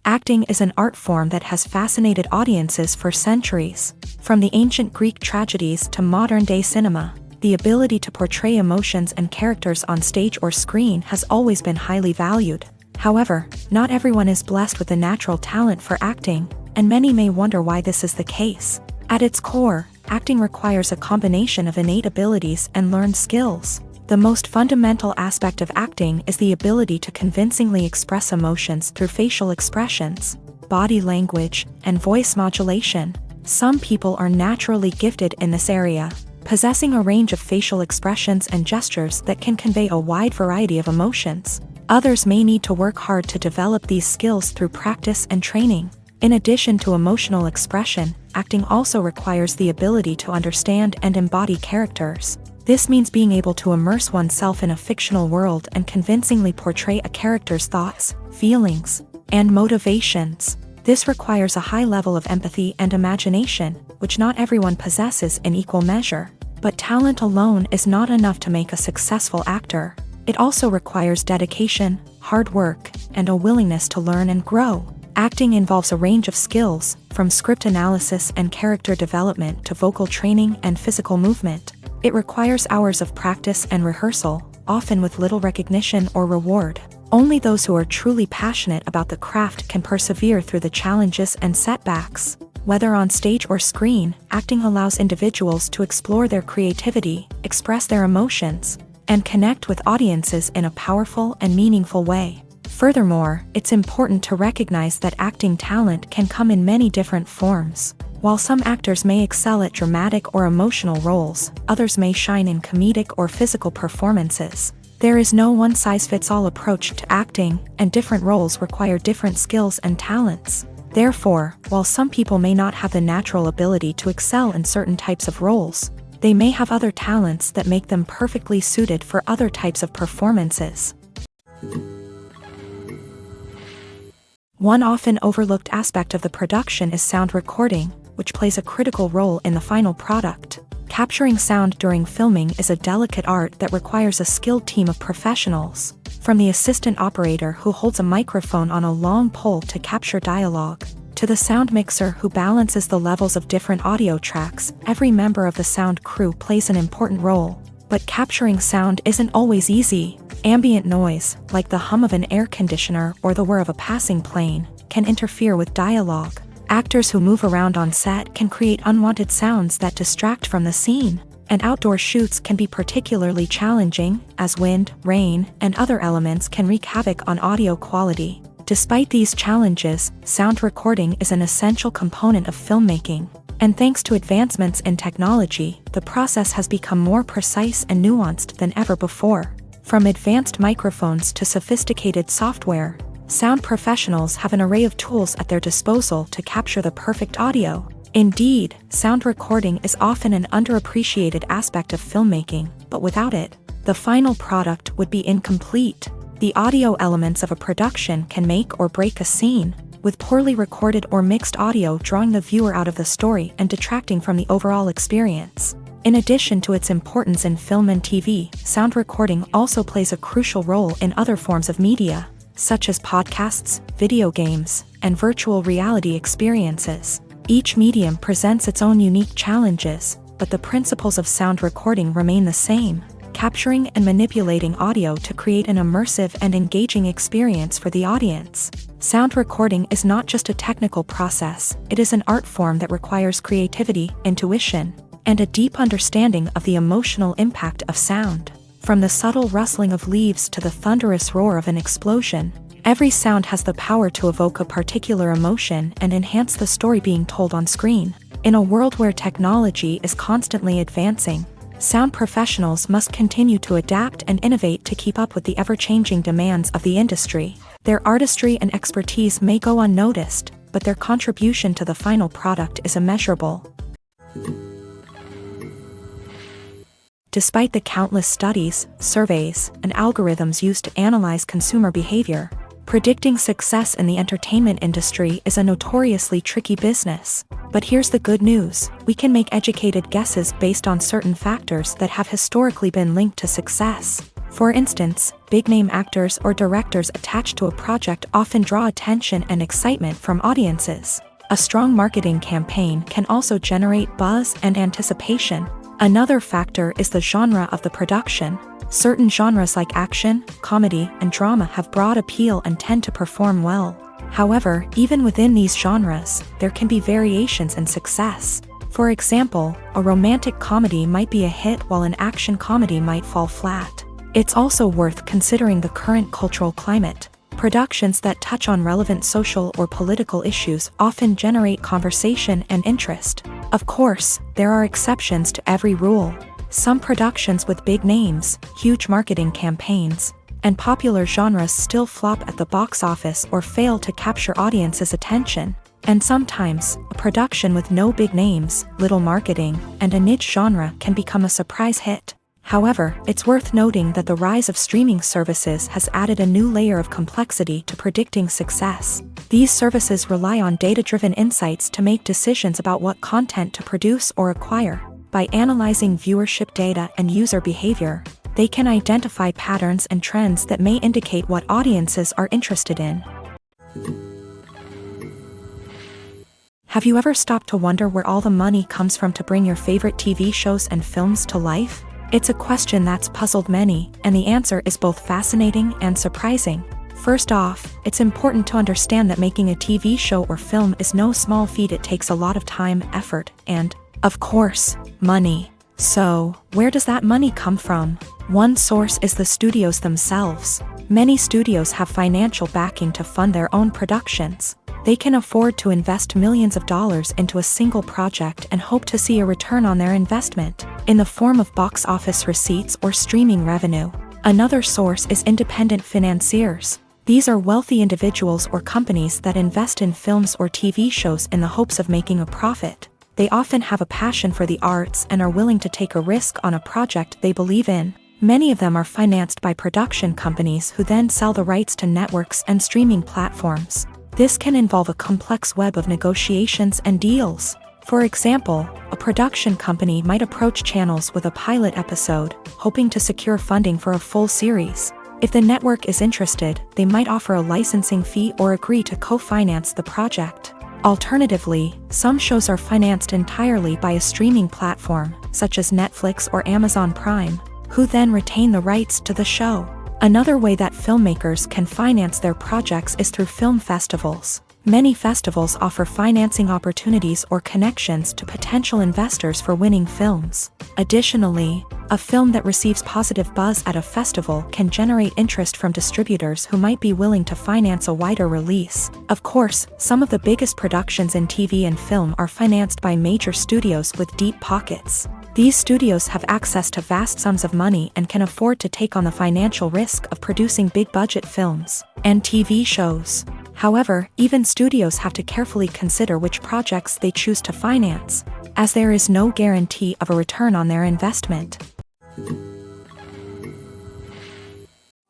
Speaker 1: Acting is an art form that has fascinated audiences for centuries. From the ancient Greek tragedies to modern-day cinema, the ability to portray emotions and characters on stage or screen has always been highly valued. However, not everyone is blessed with a natural talent for acting, and many may wonder why this is the case. At its core, acting requires a combination of innate abilities and learned skills. The most fundamental aspect of acting is the ability to convincingly express emotions through facial expressions, body language, and voice modulation. Some people are naturally gifted in this area, possessing a range of facial expressions and gestures that can convey a wide variety of emotions. Others may need to work hard to develop these skills through practice and training. In addition to emotional expression, acting also requires the ability to understand and embody characters. This means being able to immerse oneself in a fictional world and convincingly portray a character's thoughts, feelings, and motivations. This requires a high level of empathy and imagination, which not everyone possesses in equal measure. But talent alone is not enough to make a successful actor. It also requires dedication, hard work, and a willingness to learn and grow. Acting involves a range of skills, from script analysis and character development to vocal training and physical movement. It requires hours of practice and rehearsal, often with little recognition or reward. Only those who are truly passionate about the craft can persevere through the challenges and setbacks. Whether on stage or screen, acting allows individuals to explore their creativity, express their emotions, and connect with audiences in a powerful and meaningful way. Furthermore, it's important to recognize that acting talent can come in many different forms. While some actors may excel at dramatic or emotional roles, others may shine in comedic or physical performances. There is no one-size-fits-all approach to acting, and different roles require different skills and talents. Therefore, while some people may not have the natural ability to excel in certain types of roles, they may have other talents that make them perfectly suited for other types of performances. One often overlooked aspect of the production is sound recording, which plays a critical role in the final product. Capturing sound during filming is a delicate art that requires a skilled team of professionals. From the assistant operator who holds a microphone on a long pole to capture dialogue, to the sound mixer who balances the levels of different audio tracks, every member of the sound crew plays an important role. But capturing sound isn't always easy. Ambient noise, like the hum of an air conditioner or the whir of a passing plane, can interfere with dialogue. Actors who move around on set can create unwanted sounds that distract from the scene, and outdoor shoots can be particularly challenging, as wind, rain, and other elements can wreak havoc on audio quality. Despite these challenges, sound recording is an essential component of filmmaking, and thanks to advancements in technology, the process has become more precise and nuanced than ever before. From advanced microphones to sophisticated software, sound professionals have an array of tools at their disposal to capture the perfect audio. Indeed, sound recording is often an underappreciated aspect of filmmaking, but without it, the final product would be incomplete. The audio elements of a production can make or break a scene, with poorly recorded or mixed audio drawing the viewer out of the story and detracting from the overall experience. In addition to its importance in film and TV, sound recording also plays a crucial role in other forms of media, such as podcasts, video games, and virtual reality experiences. Each medium presents its own unique challenges, but the principles of sound recording remain the same: capturing and manipulating audio to create an immersive and engaging experience for the audience. Sound recording is not just a technical process, it is an art form that requires creativity, intuition, and a deep understanding of the emotional impact of sound. From the subtle rustling of leaves to the thunderous roar of an explosion, every sound has the power to evoke a particular emotion and enhance the story being told on screen. In a world where technology is constantly advancing, sound professionals must continue to adapt and innovate to keep up with the ever-changing demands of the industry. Their artistry and expertise may go unnoticed, but their contribution to the final product is immeasurable. Despite the countless studies, surveys, and algorithms used to analyze consumer behavior, predicting success in the entertainment industry is a notoriously tricky business. But here's the good news: we can make educated guesses based on certain factors that have historically been linked to success. For instance, big-name actors or directors attached to a project often draw attention and excitement from audiences. A strong marketing campaign can also generate buzz and anticipation. Another factor is the genre of the production. Certain genres like action, comedy, and drama have broad appeal and tend to perform well. However, even within these genres, there can be variations in success. For example, a romantic comedy might be a hit while an action comedy might fall flat. It's also worth considering the current cultural climate. Productions that touch on relevant social or political issues often generate conversation and interest. Of course, there are exceptions to every rule. Some productions with big names, huge marketing campaigns, and popular genres still flop at the box office or fail to capture audiences' attention. And sometimes, a production with no big names, little marketing, and a niche genre can become a surprise hit. However, it's worth noting that the rise of streaming services has added a new layer of complexity to predicting success. These services rely on data-driven insights to make decisions about what content to produce or acquire. By analyzing viewership data and user behavior, they can identify patterns and trends that may indicate what audiences are interested in. Have you ever stopped to wonder where all the money comes from to bring your favorite TV shows and films to life? It's a question that's puzzled many, and the answer is both fascinating and surprising. First off, it's important to understand that making a TV show or film is no small feat. It takes a lot of time, effort, and, of course, money. So, where does that money come from? One source is the studios themselves. Many studios have financial backing to fund their own productions. They can afford to invest millions of dollars into a single project and hope to see a return on their investment, in the form of box office receipts or streaming revenue. Another source is independent financiers. These are wealthy individuals or companies that invest in films or TV shows in the hopes of making a profit. They often have a passion for the arts and are willing to take a risk on a project they believe in. Many of them are financed by production companies who then sell the rights to networks and streaming platforms. This can involve a complex web of negotiations and deals. For example, a production company might approach channels with a pilot episode, hoping to secure funding for a full series. If the network is interested, they might offer a licensing fee or agree to co-finance the project. Alternatively, some shows are financed entirely by a streaming platform, such as Netflix or Amazon Prime, who then retain the rights to the show. Another way that filmmakers can finance their projects is through film festivals. Many festivals offer financing opportunities or connections to potential investors for winning films. Additionally, a film that receives positive buzz at a festival can generate interest from distributors who might be willing to finance a wider release. Of course, some of the biggest productions in TV and film are financed by major studios with deep pockets. These studios have access to vast sums of money and can afford to take on the financial risk of producing big-budget films and TV shows. However, even studios have to carefully consider which projects they choose to finance, as there is no guarantee of a return on their investment.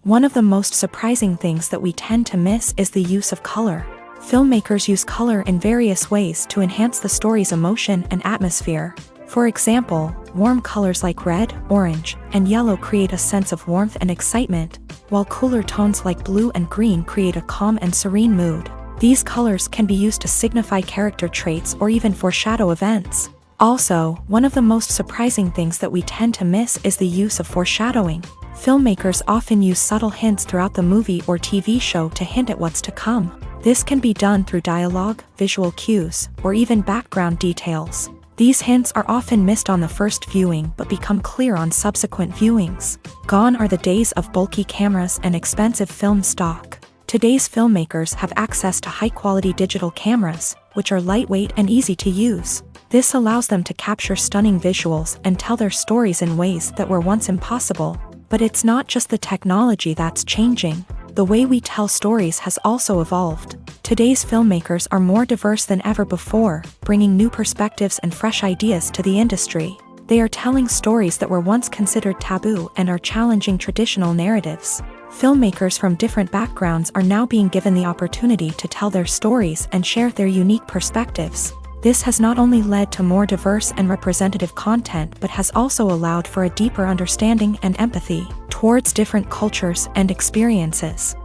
Speaker 1: One of the most surprising things that we tend to miss is the use of color. Filmmakers use color in various ways to enhance the story's emotion and atmosphere. For example, warm colors like red, orange, and yellow create a sense of warmth and excitement, while cooler tones like blue and green create a calm and serene mood. These colors can be used to signify character traits or even foreshadow events. Also, one of the most surprising things that we tend to miss is the use of foreshadowing. Filmmakers often use subtle hints throughout the movie or TV show to hint at what's to come. This can be done through dialogue, visual cues, or even background details. These hints are often missed on the first viewing but become clear on subsequent viewings. Gone are the days of bulky cameras and expensive film stock. Today's filmmakers have access to high-quality digital cameras, which are lightweight and easy to use. This allows them to capture stunning visuals and tell their stories in ways that were once impossible. But it's not just the technology that's changing. The way we tell stories has also evolved. Today's filmmakers are more diverse than ever before, bringing new perspectives and fresh ideas to the industry. They are telling stories that were once considered taboo and are challenging traditional narratives. Filmmakers from different backgrounds are now being given the opportunity to tell their stories and share their unique perspectives. This has not only led to more diverse and representative content but has also allowed for a deeper understanding and empathy towards different cultures and experiences.